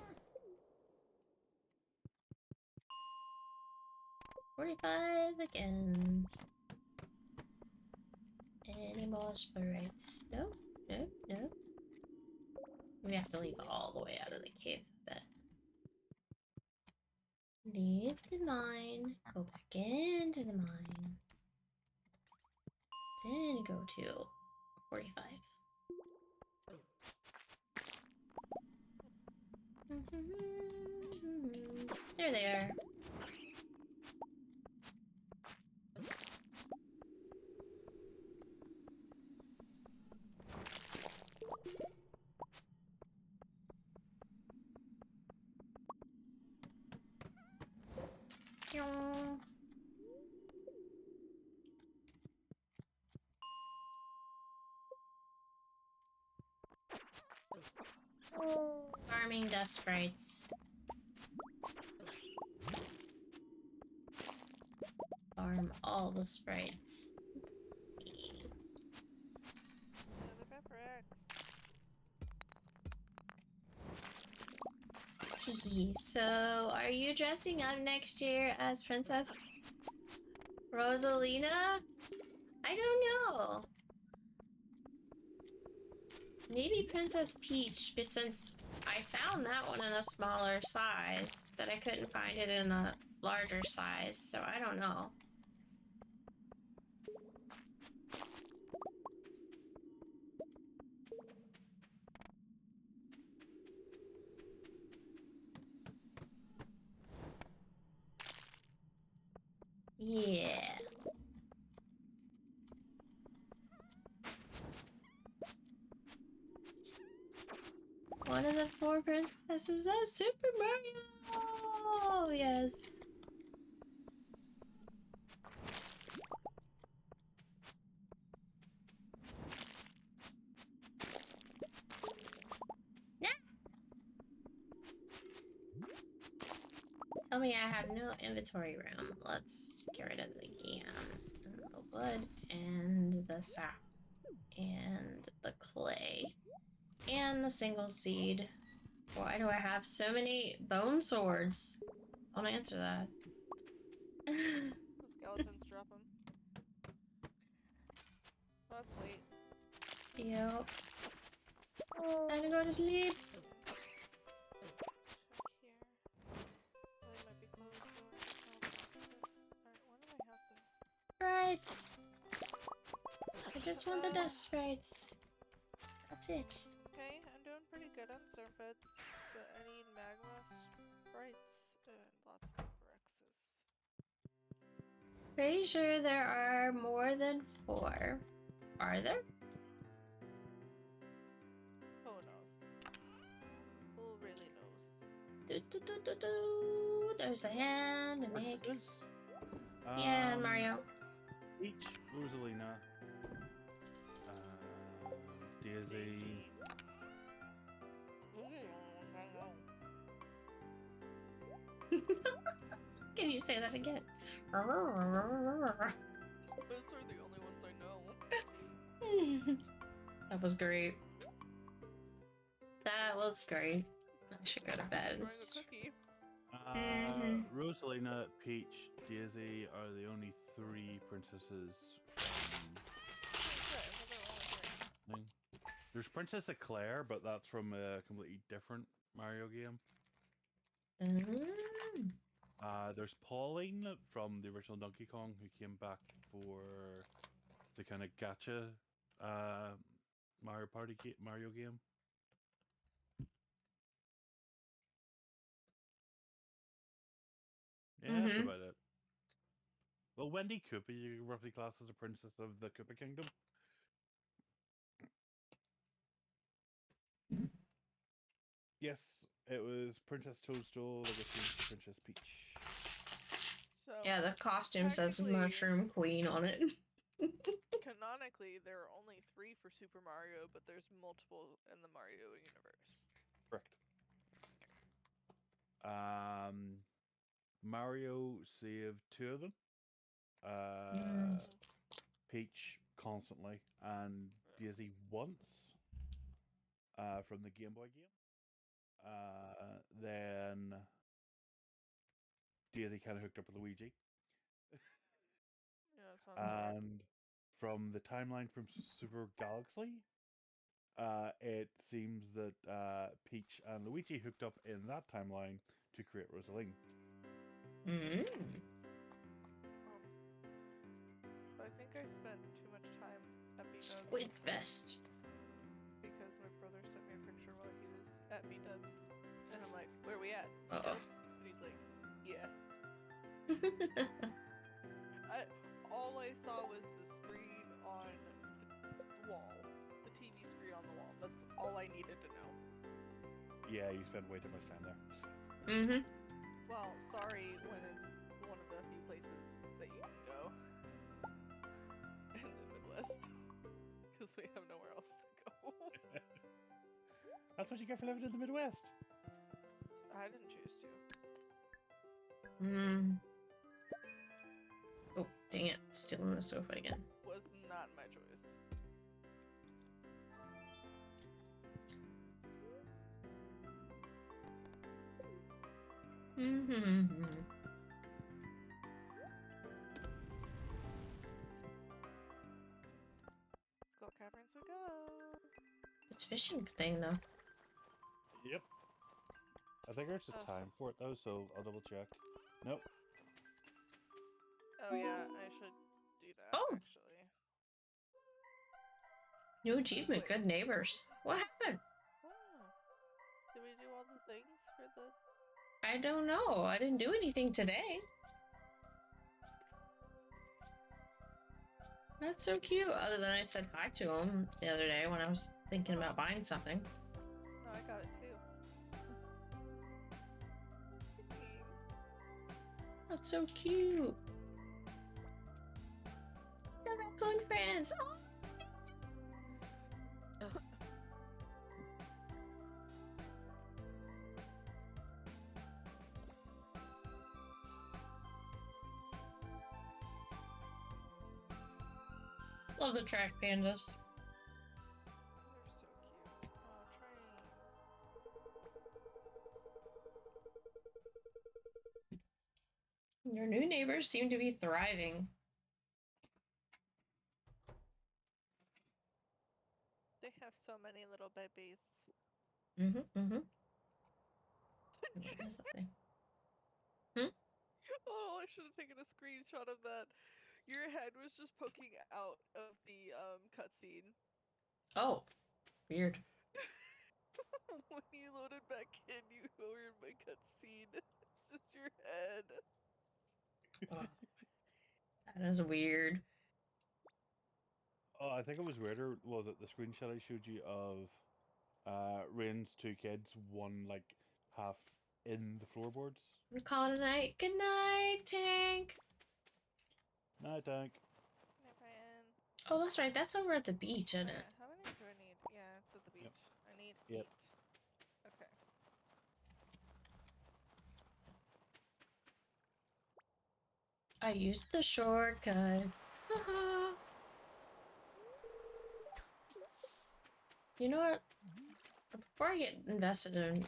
45 again. Any more sprites? Nope, nope, nope. We have to leave all the way out of the cave, I bet. Leave the mine, go back into the mine. Then go to 45. There they are. Farming dust sprites. Farm all the sprites. Yeah, the pepper X. So, are you dressing up next year as Princess Rosalina? I don't know. Maybe Princess Peach, but since I found that one in a smaller size, but I couldn't find it in a larger size, so I don't know. Yeah. One of the 4 princesses of Super Mario! Yes. Yeah. Tell me I have no inventory room. Let's get rid of the yams, and the wood, and the sap, and the clay, and the single seed. Why do I have so many bone swords? Don't answer that. The skeletons drop them. Oh, that's late. Yep. Time to go to sleep. Check here. Oh, they might be closed. Alright, what do I have then? Sprites. I just want the dust sprites. That's it. Okay, I'm doing pretty good on serpents, but I need magma sprites and lots of pepper X's. Pretty sure there are more than 4. Are there? Who knows? Who really knows? There's a hand, an egg. Princesses? Yeah, and Mario. Peach, Rosalina, Daisy. Can you say that again? Those are the only ones I know. That was great. That was great. I should go to bed. Rosalina, Peach, Daisy are the only 3 princesses. There's Princess Eclair, but that's from a completely different Mario game. There's Pauline from the original Donkey Kong, who came back for the kind of gacha Mario game. Yeah, that's about it. Well, Wendy Koopa, you roughly class as a princess of the Koopa Kingdom. Yes, it was Princess Toadstool that got changed to Princess Peach. So, yeah, the costume says Mushroom Queen on it. Canonically, there are only 3 for Super Mario, but there's multiple in the Mario universe. Correct. Mario saved 2 of them. Peach constantly, and Daisy once from the Game Boy game. Then Daisy kind of hooked up with Luigi. Yeah, sounds right. And from the timeline from Super Galaxy, it seems that Peach and Luigi hooked up in that timeline to create Rosaline. Mm. I think I spent too much time at B-Dubs Squid Fest. because my brother sent me a picture while he was at B-Dubs, and I'm like, "Where we at?" Uh-oh. B-Dubs? And he's like, "Yeah." All I saw was the screen on the wall, the TV screen on the wall. That's all I needed to know. Yeah, you spent way too much time there. Mm-hmm. Well, sorry when it's one of the few places that you can go in the Midwest, because we have nowhere else to go. That's what you get for living in the Midwest. I didn't choose to. Mm. Oh, dang it. Still on the sofa again. Was not my choice. Mm-hmm. Skull Caverns we go. It's fishing thing though. Yep. I think there's a Oh. time for it though, so I'll double check. Nope. Oh yeah, I should do that Oh. actually. New achievement, Wait. good neighbors. What happened? Oh. Did we do all the things for the... I don't know. I didn't do anything today. That's so cute. Other than I said hi to him the other day when I was thinking about buying something. No, I got it too. That's so cute. The raccoon friends. Oh. Love the trash pandas. They're so cute. Oh, train. Your new neighbors seem to be thriving. They have so many little babies. Mm-hmm, mm-hmm. What is that thing? Oh, I should have taken a screenshot of that. Your head was just poking out of the cutscene. Oh, weird. When you loaded back in, you were in my cutscene. It's just your head. Oh, that is weird. Oh, I think it was weirder. Was it the screenshot I showed you of Rain's two kids, one like half in the floorboards? We call it a night. Good night, Tank. Night, Tank. Night, Brian. Oh, that's right. That's over at the beach, isn't it? How many do I need? Yeah, it's at the beach. Yep. I need Yep. 8. Okay. I used the shortcut. Haha. You know what? Before I get invested in,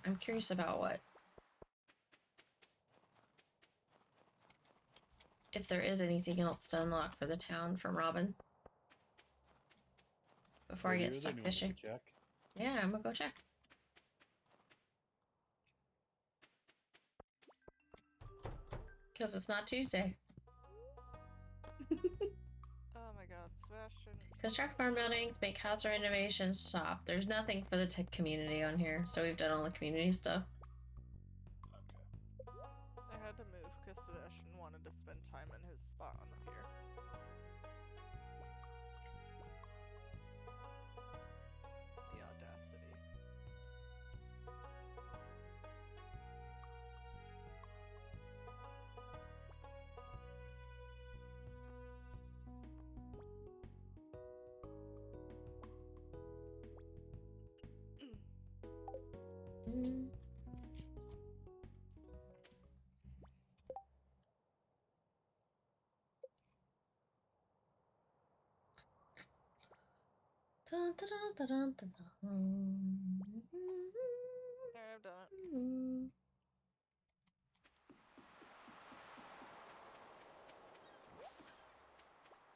I'm curious about what. If there is anything else to unlock for the town from Robin. Before I get stuck fishing. Check. Yeah, I'm gonna go check. Because it's not Tuesday. Oh my god, Sebastian. Construct farm buildings, make house renovations, shop. There's nothing for the tech community on here, so we've done all the community stuff. Okay. I had to move because Sebastian wanted to spend time in his spot on the pier. The audacity. Mm. There, I've done it.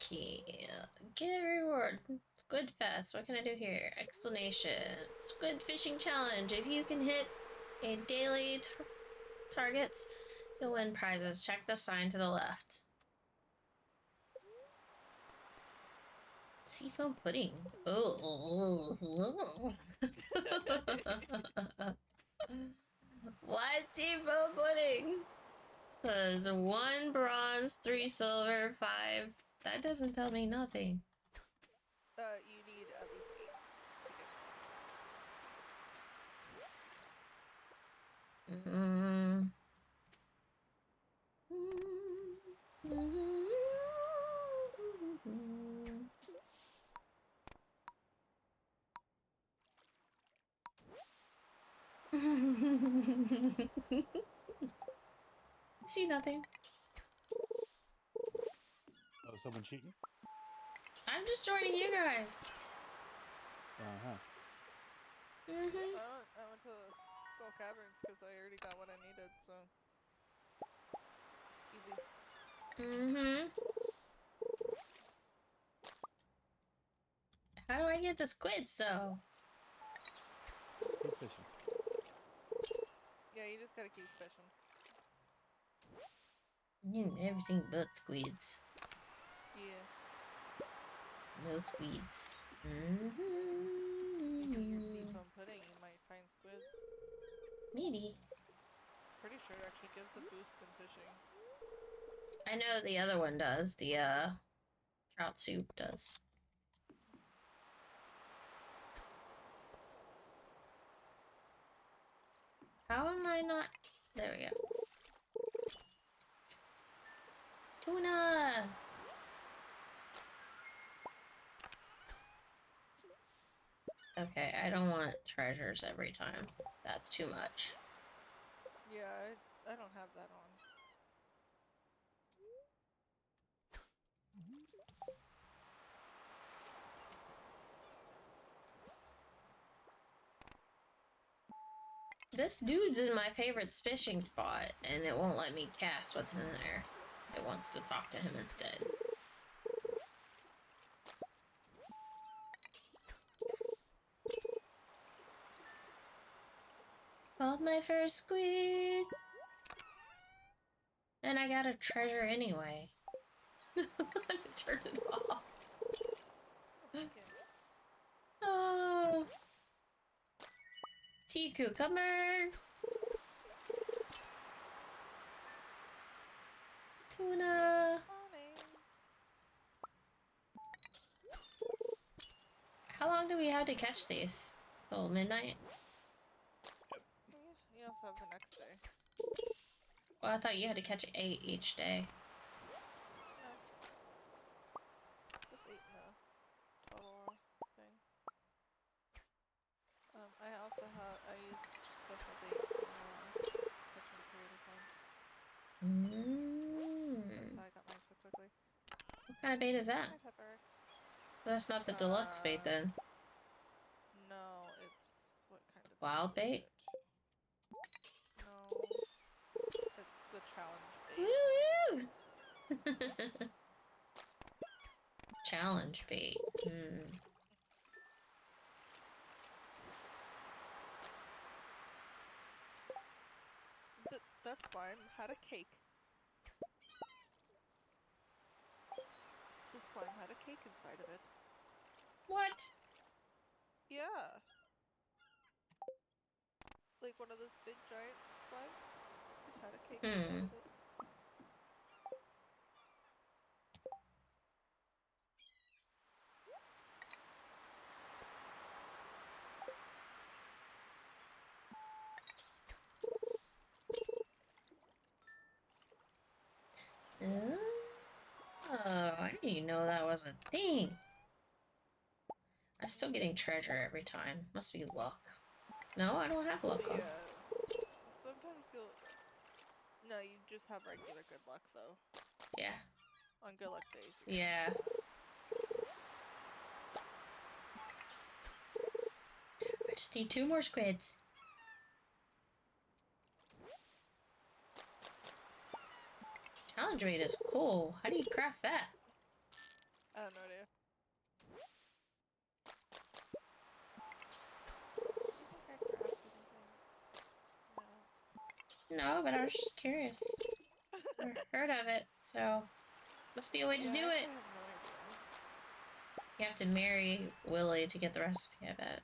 Okay, get a reward. Squid Fest. What can I do here? Explanation. Squid fishing challenge. If you can hit a daily targets, you'll win prizes. Check the sign to the left. Seafoam pudding. Oh. What seafoam pudding? Because 1 bronze, 3 silver, 5. That doesn't tell me nothing. You need at least 8 to get Mm. See nothing. Oh, someone cheating? I'm just joining you guys. Uh-huh. I went to the Skull Caverns because I already got what I needed, so easy. How do I get the squids though? Keep fishing. Yeah, you just gotta keep fishing. Everything but squids. Yeah. No squids. You do your seafoam pudding, you might find squids. Maybe. Pretty sure it actually gives a boost in fishing. I know the other one does. The trout soup does. How am I not? There we go. Tuna! Okay, I don't want treasures every time. That's too much. Yeah, I don't have that on. This dude's in my favorite fishing spot, and it won't let me cast with him there. It wants to talk to him instead. Called my first squid! And I got a treasure anyway. I turned it off. Oh! Sea cucumber! Tuna! How long do we have to catch these? Till midnight? You also have the next day. Well, I thought you had to catch 8 each day. No. Just 8 in the total thing. I also have, I use special bait in catching period of time. That's how I got mine so quickly. What kind of bait is that? Hi, Pepper. That's not the deluxe bait then. No, it's what kind of Wild bait? No, it's the challenge bait. Woo! Challenge bait. That slime had a cake. The slime had a cake inside of it. What? Yeah. Like one of those big giant slimes. It had a cake inside of it. Oh, I didn't even know that was a thing. I'm still getting treasure every time. Must be luck. No, I don't have luck on. Yeah. Sometimes you'll... No, you just have regular good luck, though. Yeah. On good luck days. Yeah. just need 2 more squids. Challenge rate is cool. How do you craft that? I have no idea. I think I crafted anything. No, but I was just curious. Never heard of it, so must be a way to Yeah, do I it. have no idea. You have to marry Willie to get the recipe, I bet.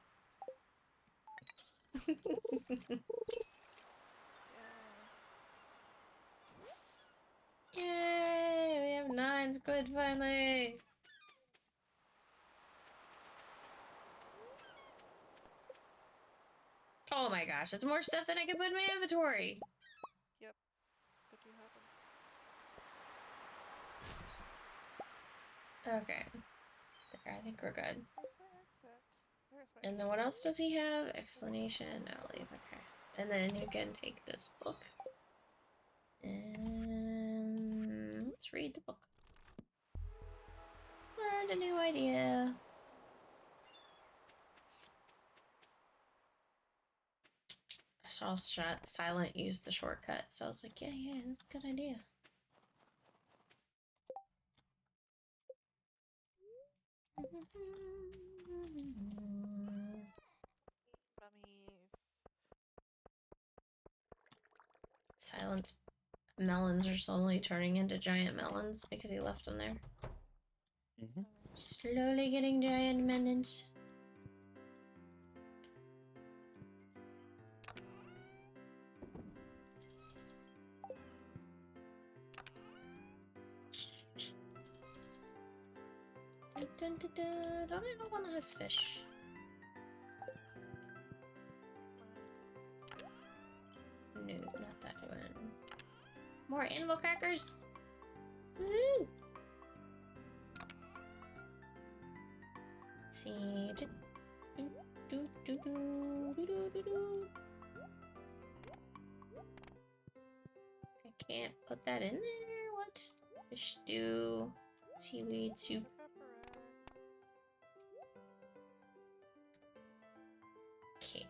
Yeah. Yay! We have 9 squid finally! Oh my gosh, it's more stuff than I can put in my inventory! Yep. What do you have? Okay. There, I think we're good. Where's my exit? There's my And then what else does he have? Explanation, I'll leave, okay. And then you can take this book. And let's read the book. Learned a new idea. I saw Silent use the shortcut, so I was like, yeah, that's a good idea. Bummies. Silent's melons are slowly turning into giant melons because he left them there. Mm-hmm. Slowly getting giant melons. Dun, dun, dun. Don't I have one that has fish? No, not that one. More animal crackers! Woo! Let's see. Do, do, do, do, do, do, do, do. I can't put that in there. What? Fish stew, seaweed soup. Okay.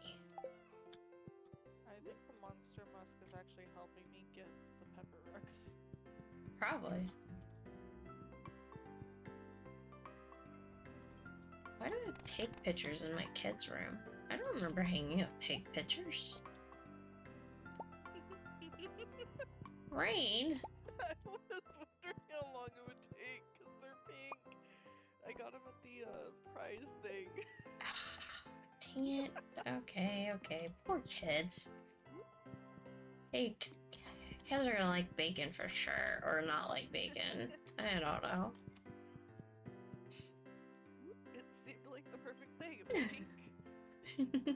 I think the monster musk is actually helping me get the pepper rocks. Probably. Why do I have pig pictures in my kids' room? I don't remember hanging up pig pictures. Rain? I was wondering how long it would take, because they're pink. I got them at the prize thing. Dang it. Okay. Poor kids. Hey, kids are gonna like bacon for sure, or not like bacon. I don't know. It seemed like the perfect thing. It was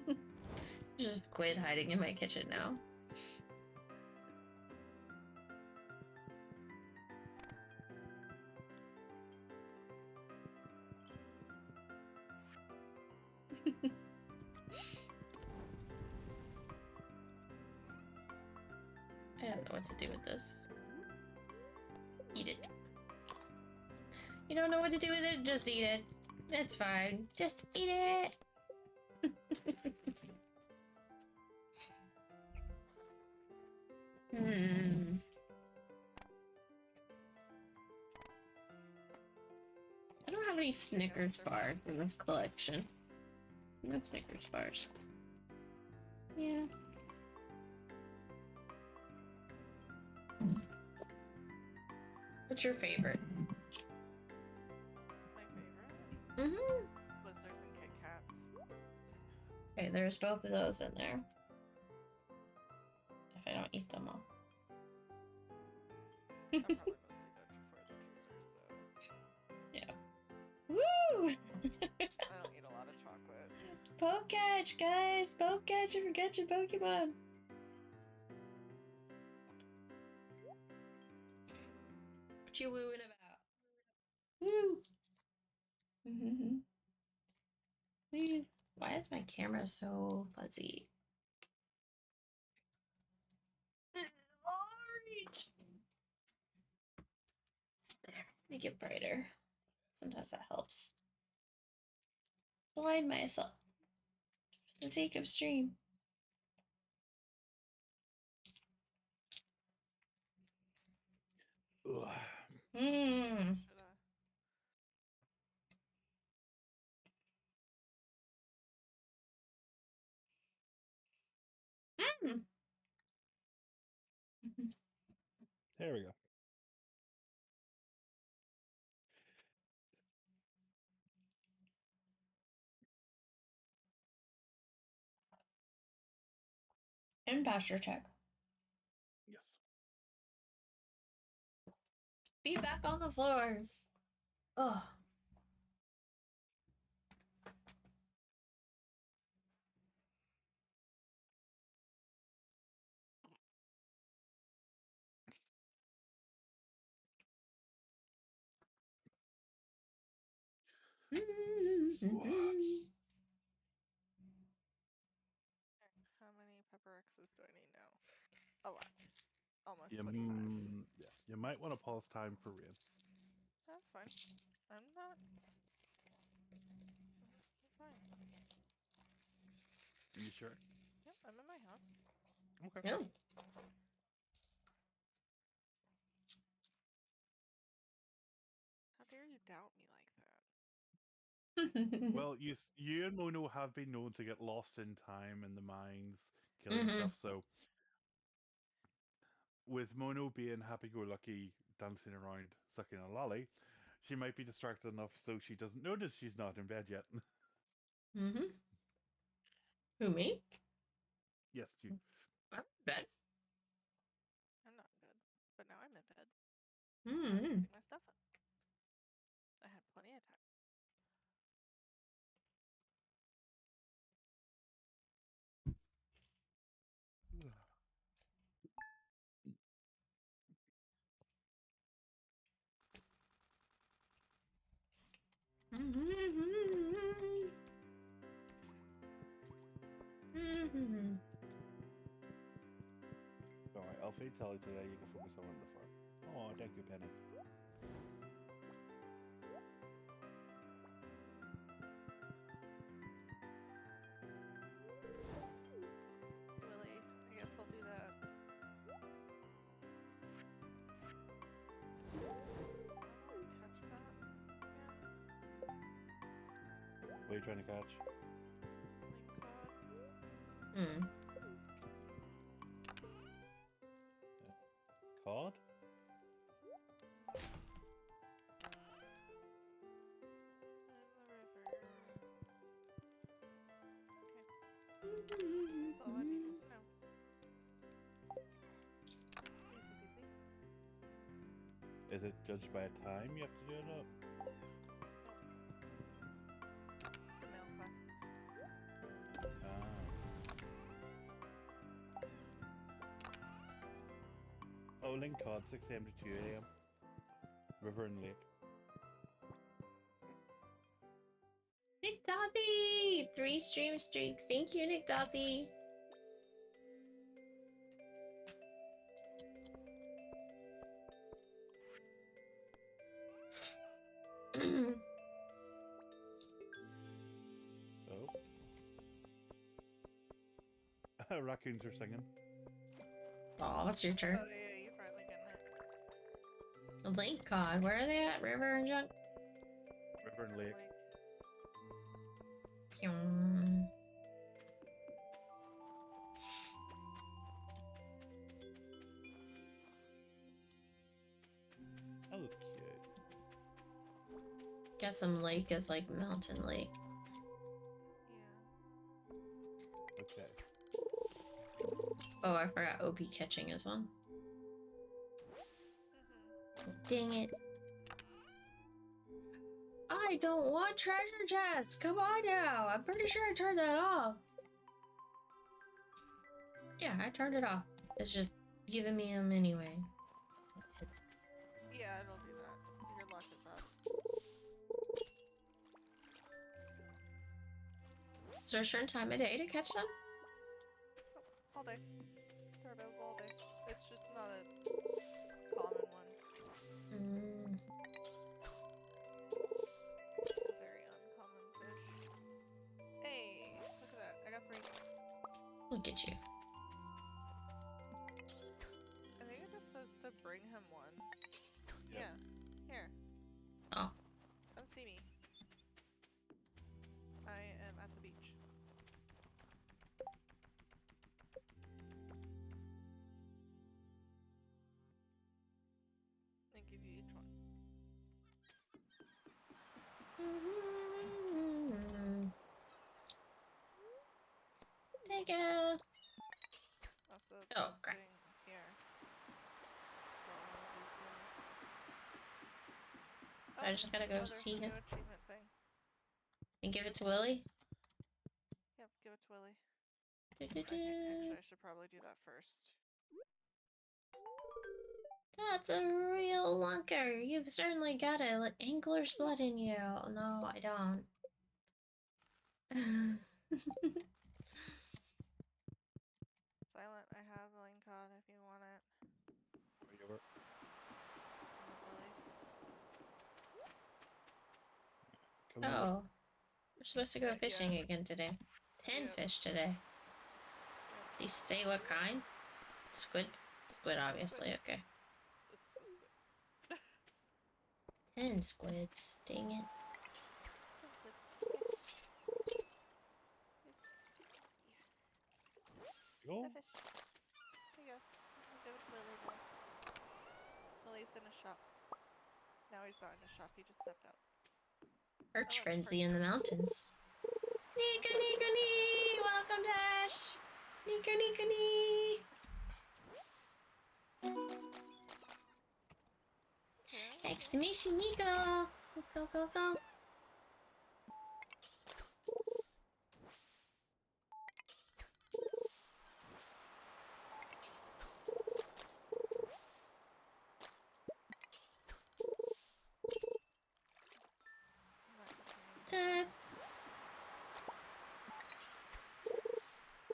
pink. Just squid hiding in my kitchen now. I don't know what to do with this. Eat it. You don't know what to do with it? Just eat it. It's fine. Just eat it. I don't have any Snickers bars in this collection. No Snickers bars. Yeah. What's your favorite? My favorite? Mm-hmm. Blizzards and Kit Kats. Okay, there's both of those in there. If I don't eat them all. I'm probably mostly good for the Twizzlers, so... Yeah. Woo! I don't eat a lot of chocolate. Pokecatch, guys! Pokecatch and forget your Pokemon! What you wooing about? Woo! Why is my camera so fuzzy? Orange! There, make it brighter. Sometimes that helps. Blind myself. the sake of stream. Ugh. Mmm. Should I? Mmm. There we go. And posture check. Yes. Be back on the floor. Ugh. How many pepper X's do I need now? A lot. Almost You, 25. yeah, you might want to pause time for rain. That's fine. I'm not. It's fine. You sure? Yep, I'm in my house. Okay. No. How dare you doubt me like that? Well, you and Mono have been known to get lost in time in the mines, killing stuff. So, with Mono being happy-go-lucky, dancing around, sucking a lolly, she might be distracted enough so she doesn't notice she's not in bed yet. Who, me? Yes, you. I'm in bed. I'm not in bed. But now I'm in bed. I was putting my stuff up. I had plenty of time. Alright, I'll feed Sally today. You can focus on the farm. Oh, thank you, Penny. Willie, I guess I'll do that. How do we catch that? What are you trying to catch? Link cod. Cod? That's all I needed to know. Easy peasy. Is it judged by a time you have to do it up? The mail quest. Oh, link cod, 6 a.m. to 2 a.m. River and lake. Nick Dothy! 3 stream streak. Thank you, Nick Dothy. Oh. Raccoons are singing. Oh, it's your turn. Oh yeah, you're finally getting it. Lake Cod. Where are they at? River and Junk? River and lake. Pyong. That was cute. Guess some lake is like mountain lake. Yeah. Okay. Oh, I forgot OP catching as well. Dang it. I don't want treasure chests! Come on now! I'm pretty sure I turned that off. Yeah, I turned it off. It's just giving me them anyway. Yeah, it'll do that. Your luck is up. Is there a certain time of day to catch them? All day. They're available all day. It's just not a common one. It's a very uncommon fish. Hey, look at that. I got 3 get you. I think it just says to bring him one. Yep. Yeah. Here. Oh. Come see me. I am at the beach. And give you each one. Take it. Also, Oh, crap. thing here. What I wanna do here. I just gotta go there's see the him new achievement thing. and give it to Willie. Yep, give it to Willie. Do-do-do. Actually, I should probably do that first. That's a real lunker. You've certainly got a angler's blood in you. No, I don't. Silent, I have the link card if you want it. Right over. And the Willies. Come over. Oh, we're supposed to go fishing Yeah. again today. 10 Yep. fish today. Yep. Did you say what kind? Squid? Squid, obviously. Squid. Okay. It's a squid. 10 squids. Dang it. Go. The fish. There you go. I'll give it to Willie now. Willie's in a shop. Now he's not in a shop, he just stepped out. Perch Oh, frenzy perch in the frenzy. mountains. Nika Nika Nee! Welcome, Dash! Nika Nika Nee! Yeah. Exclamation Nico! Go, go, go!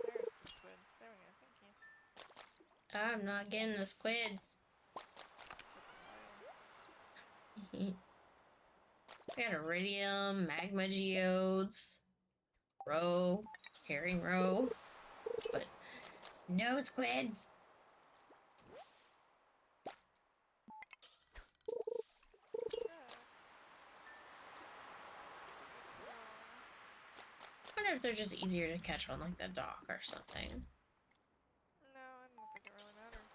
There's the squid. There we go, thank you. I'm not getting the squids. We got iridium, magma geodes, roe, herring roe, but no squids. I wonder if they're just easier to catch on like the dock or something. No, I don't think it really matters.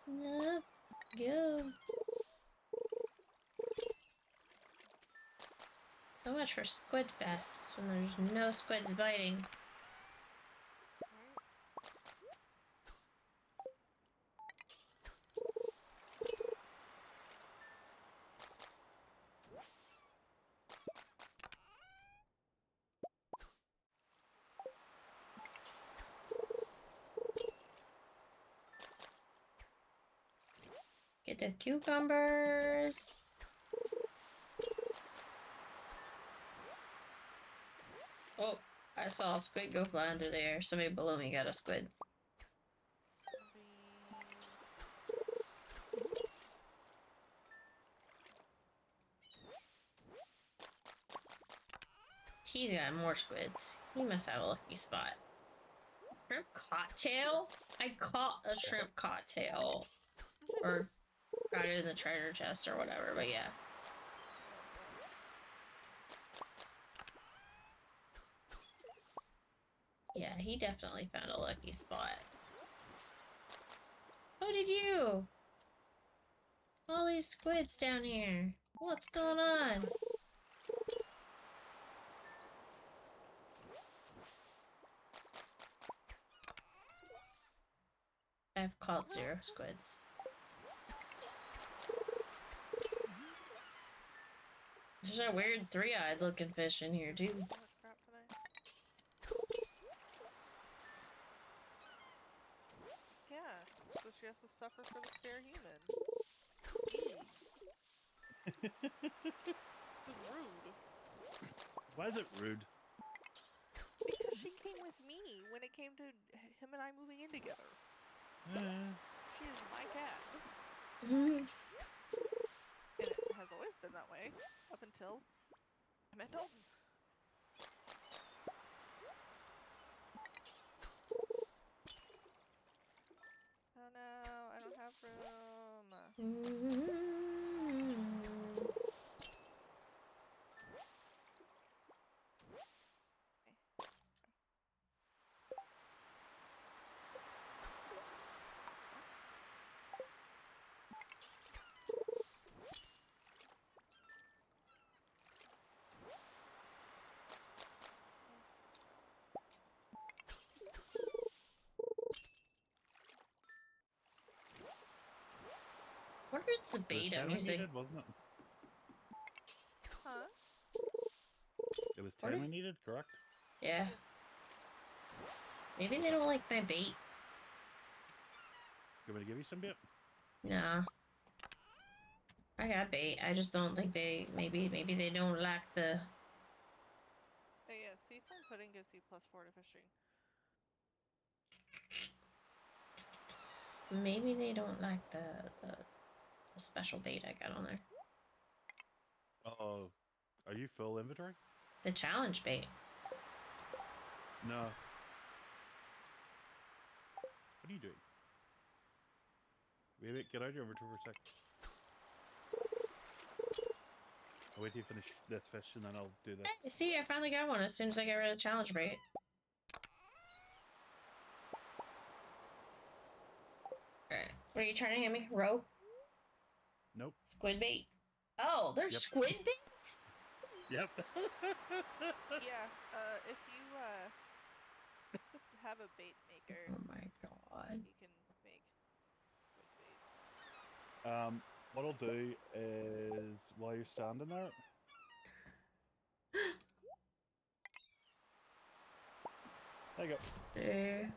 No, go. So much for squid fests when there's no squids biting. Get the cucumbers. Oh, I saw a squid go fly under there. Somebody below me got a squid. He's got more squids. He must have a lucky spot. Shrimp cocktail? I caught a shrimp cocktail. Or got it in the treasure chest or whatever, but yeah. Yeah, he definitely found a lucky spot. Who did you? All these squids down here. What's going on? I've caught 0 squids. There's a weird 3-eyed looking fish in here too. Yeah, so she has to suffer for the spare human. It's rude. Why is it rude? Because she came with me when it came to him and I moving in together. She She is my cat. Mhm. And it has always been that way up until I met Dalton. Oh no, I don't have room. What is the It was bait 10 I'm we using? needed, wasn't it? Huh? It was What 10 are- we needed, correct? Yeah. Yes. Maybe they don't like my bait. You want me to give you some bait? Nah. I got bait. I just don't think they maybe they don't like the Hey, yeah, seafoam pudding gives you +4 to fishing. maybe they don't like the special bait I got on there. Oh, are you full inventory? The challenge bait. No. What are you doing? Wait, get out of your inventory for a sec. I'll wait till you finish this fish and then I'll do this. Hey, see, I finally got one as soon as I get rid of the challenge bait. Alright. What are you trying to hit me? Row? Nope. Squid bait. Oh, there's Yep. squid bait? Yep. Yeah, if you have a bait maker, Oh my god. you can make squid bait. What I'll do is while you're standing there, there you go. You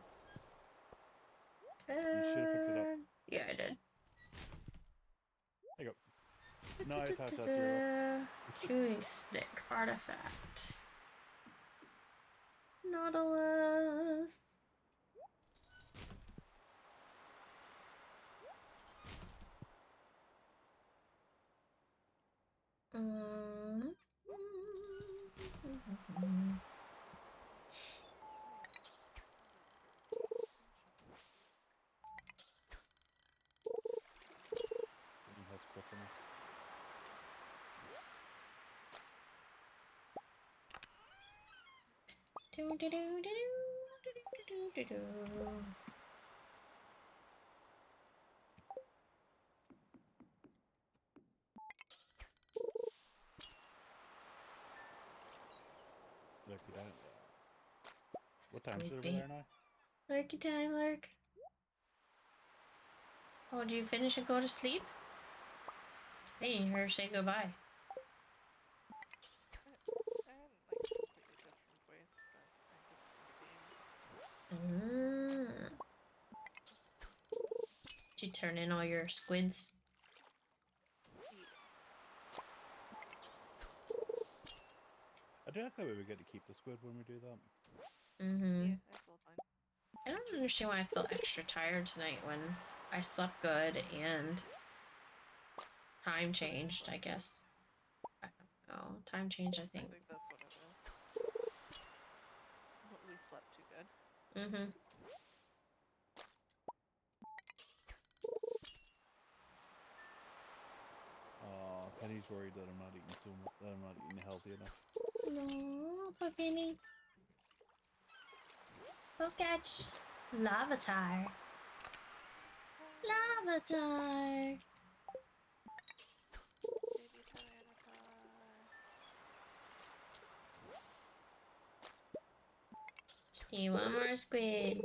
should have picked it up. Yeah, I did. There you go. Now attach that to your hook. Chewing stick artifact. Nautilus. Um, Someone has quick enough. Lurky down. What time is it over there now? Lurky time, lurk. Oh, did you finish and go to sleep? I didn't hear her say goodbye. I hadn't like completely touched her voice, but I did in the game. Did you turn in all your squids? I do like that way we get to keep the squid when we do that. Yeah, that's all fine. I don't understand why I felt extra tired tonight when I slept good and time changed, I guess. I don't know. Time changed, I I think. think that's what it is. We slept too good. Penny's worried that I'm not eating so much, that I'm not eating healthy enough. No, poor Penny. Go catch Lavatar. Lavatar. Baby Tyranitar. Just need one more squid.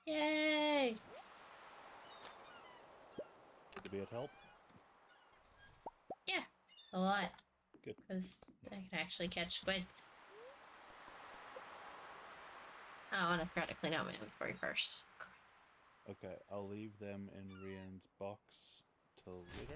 Yay! Did the bait help? Yeah, a lot. Good. Because I can actually catch squids. Oh, and I forgot to clean out my inventory first. Okay, I'll leave them in Rain's box till later.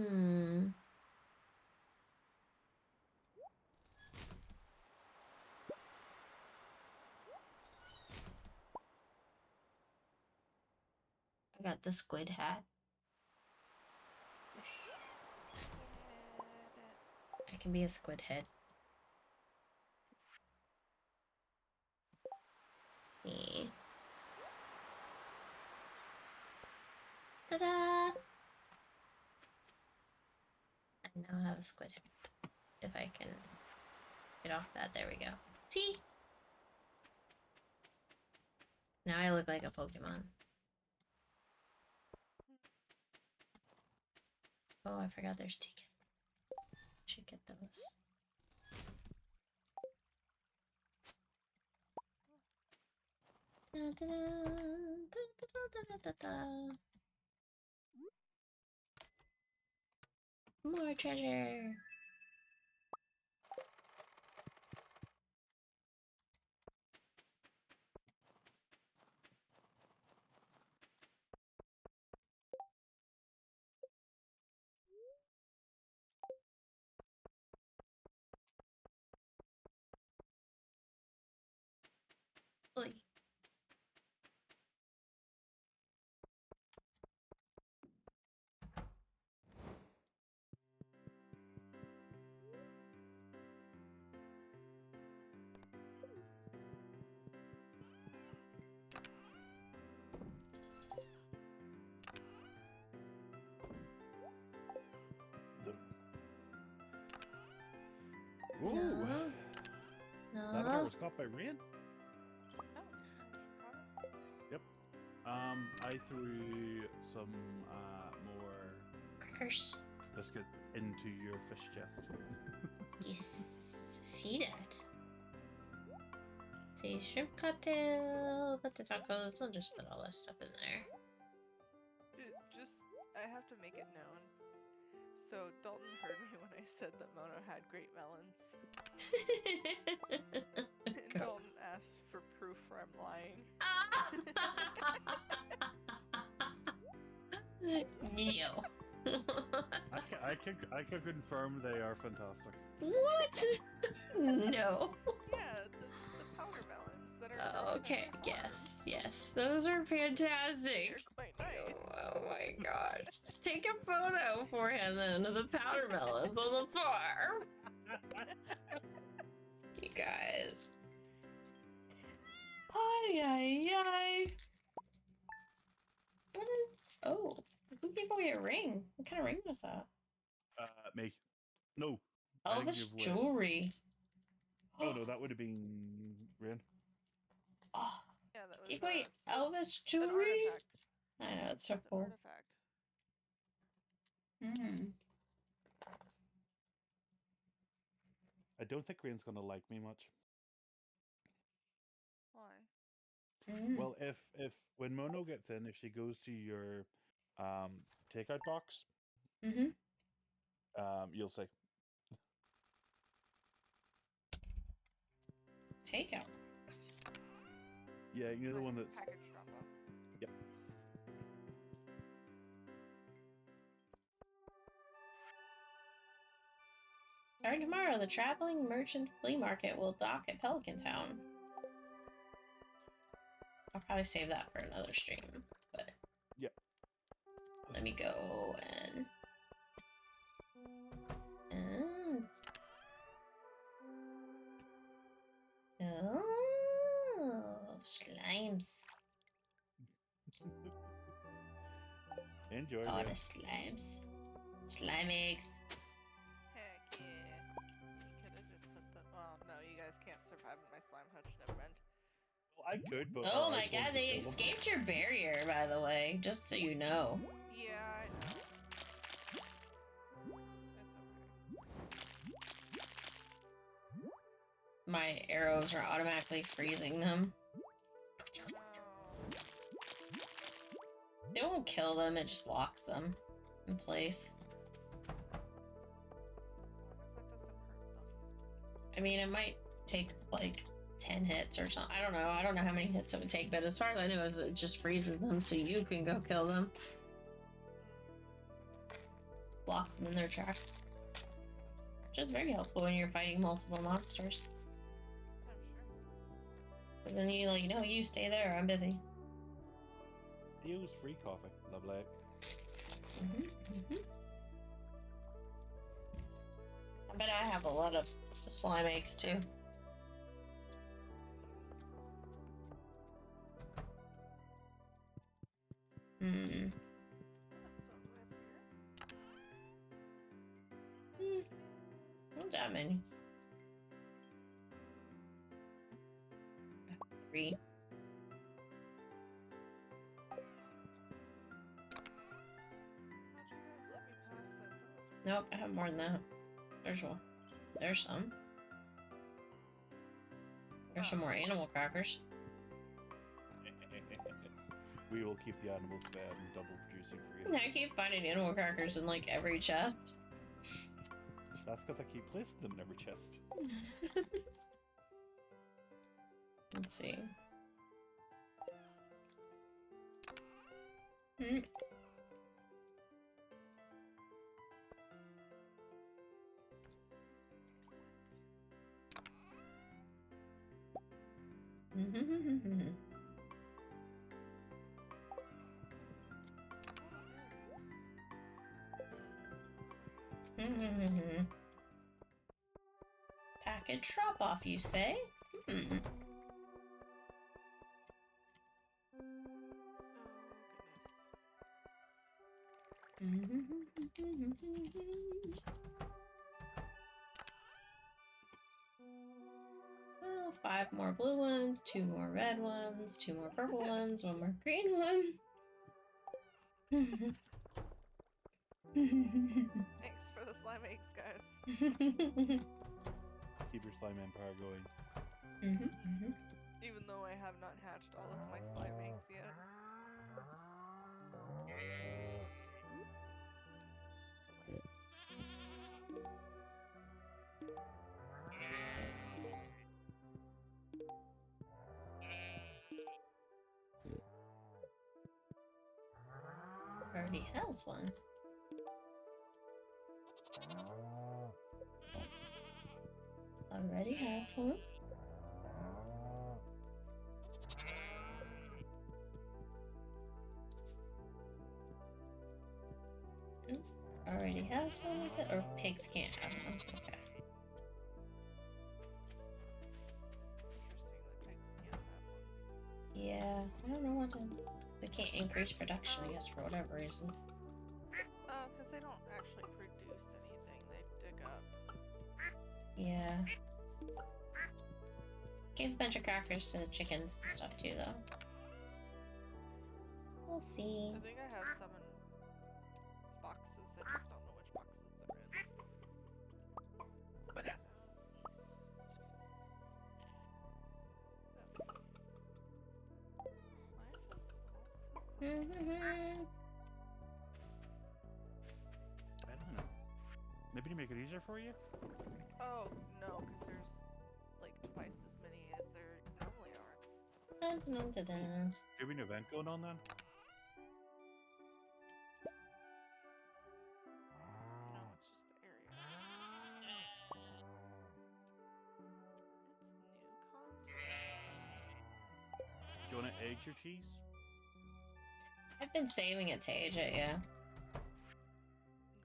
Hmm. I got the squid hat. I can be a squid head. Yeah. Ta-da! I now have a squid head. If I can get off that, there we go. See? Now I look like a Pokemon. Oh, I forgot there's tickets. Should get those. Da, da, da, da, da, da, da, da. More treasure. Oi. Ooh! No. Avatar No. was caught by rain? Oh, caught it? Yep. I threw some more Crackers. biscuits into your fish chest. Yes. See that? See, shrimp cocktail, put the tacos, we'll just put all that stuff in there. Just, I have to make it known. So Dalton heard me when I said that Mona had great melons. And Dalton asked for proof where I'm lying. No. I can confirm they are fantastic. What? No. Yeah, the powder melons that are. Oh, okay, yes, yes, those are fantastic. They're quite nice. Oh my god. Just take a photo for him then of the powder melons on the farm. You guys. Ay, ay, ay. What is... Oh, who gave away a ring? What kind of ring was that? Me. No. I didn't Elvish give away- jewelry. Oh no, that would have been rain. Oh, Yeah, that was. gave away that's Elvish an jewelry? artifact. I know, it's so It's an cool. artifact. Hmm. I don't think Rain's gonna like me much. Why? Mm. Well, if when Mono gets in, if she goes to your takeout box, Mm-hmm. you'll see. Takeout. Yeah, you know the one that's Package drop off. Yep. Starting tomorrow, the traveling merchant flea market will dock at Pelican Town. I'll probably save that for another stream, but Yep. let me go and oh, slimes. Enjoy. God, Rain. slimes. Slime eggs. Heck yeah. You could have just put the. Well, no, you guys can't survive in my slime hutch. Never mind. Well, I could, but Oh our my ice god, ones they would kill them. escaped your barrier, by the way, just so you know. Yeah, I know. It's okay. My arrows are automatically freezing them. No. They won't kill them, it just locks them in place. That doesn't hurt them. I mean, it might take like 10 hits or something. I don't know. I don't know how many hits it would take, but as far as I know, it just freezes them so you can go kill them. blocks them in their tracks. Which is very helpful when you're fighting multiple monsters. I'm sure. But then you like, no, you stay there, I'm busy. Use free coffee. Lovely. I bet I have a lot of slime eggs too. That sounds weird. Not that many. 3. How'd you guys let me pass it? That was Nope, I have more than that. There's one. There's some. There's some more animal crackers. We will keep the animals fed and double producing for you. I keep finding animal crackers in like every chest. That's because I keep placing them in every chest. Let's see. Package drop off, you say? Well, 5 more blue ones, 2 more red ones, 2 more purple ones, 1 more green one. Thanks for the slime eggs, guys. Keep your slime empire going. Even though I have not hatched all of my slime eggs yet. Already has one. Already has one. Already has one with it, or pigs can't have one. Okay. Interesting that pigs can't have one. Yeah, I don't know what to. They can't increase production, I guess, for whatever reason. Because they don't actually produce anything, they dig up. Yeah. Gave a bunch of crackers to the chickens and stuff too, though. We'll see. I think I have 7 boxes, I just don't know which boxes they're in. I don't know. Maybe to make it easier for you? Oh, no, because there's like twice as many as there normally are. Do we have an event going on then? No, it's just the area. It's new content. Do you want to egg your cheese? I've been saving it to age it, yeah.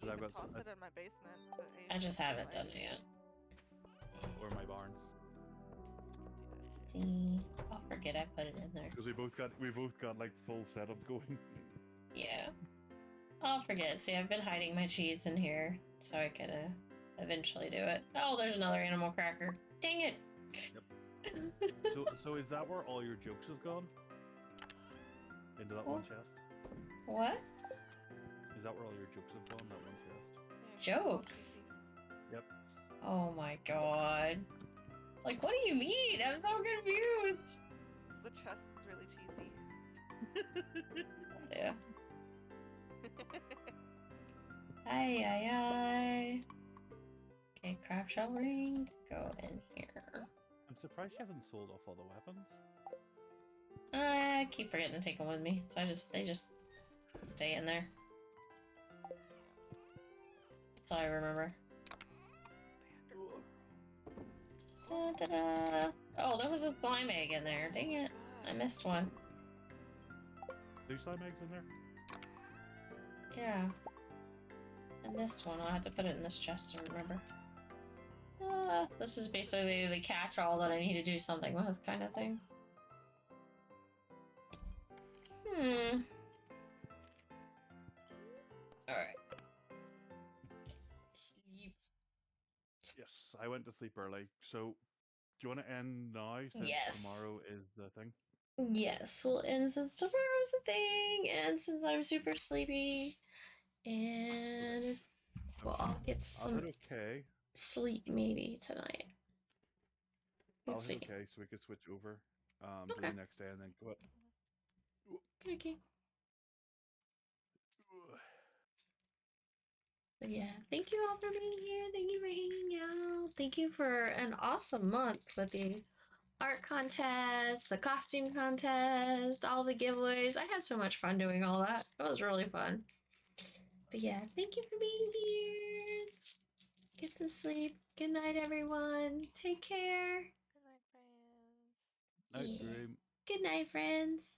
You I've can got toss some- it in my basement to age I just it haven't till I done it yet. Or my barn? do that too. See, I'll forget I put it in there. Because we both got like full setup going. Yeah. I'll forget. See, I've been hiding my cheese in here so I could eventually do it. Oh, there's another animal cracker. Dang it! So is that where all your jokes have gone? Into that one chest? What? Is that where all your jokes have gone? That one chest? Yeah, Jokes? Yep. Oh my god. It's like, what do you mean? I'm so confused. because the chest is really cheesy. Yeah. Aye, aye, aye. Okay, crab shell ring. Go in here. I'm surprised you haven't sold off all the weapons. I keep forgetting to take them with me, so they just stay in there. That's all I remember. Ugh. Da-da-da. Oh, there was a slime egg in there. Dang it. I missed one. 2 slime eggs in there? Yeah. I missed one. I'll have to put it in this chest to remember. This is basically the catch-all that I need to do something with kind of thing. Alright. Sleep. Yes, I went to sleep early. So, do you want to end now since Yes. tomorrow is the thing? Yes, well, and since tomorrow's the thing, and since I'm super sleepy, and well, I'll get some okay. sleep maybe tonight. I'll Let's hit see. okay, so we could switch over to Okay. the next day and then go. Okay. But yeah, thank you all for being here. Thank you for hanging out. Thank you for an awesome month with the art contest, the costume contest, all the giveaways. I had so much fun doing all that. It was really fun. But yeah, thank you for being here. Get some sleep. Good night, everyone. Take care. Good night, friends. Night Yeah. dream. Good night, friends.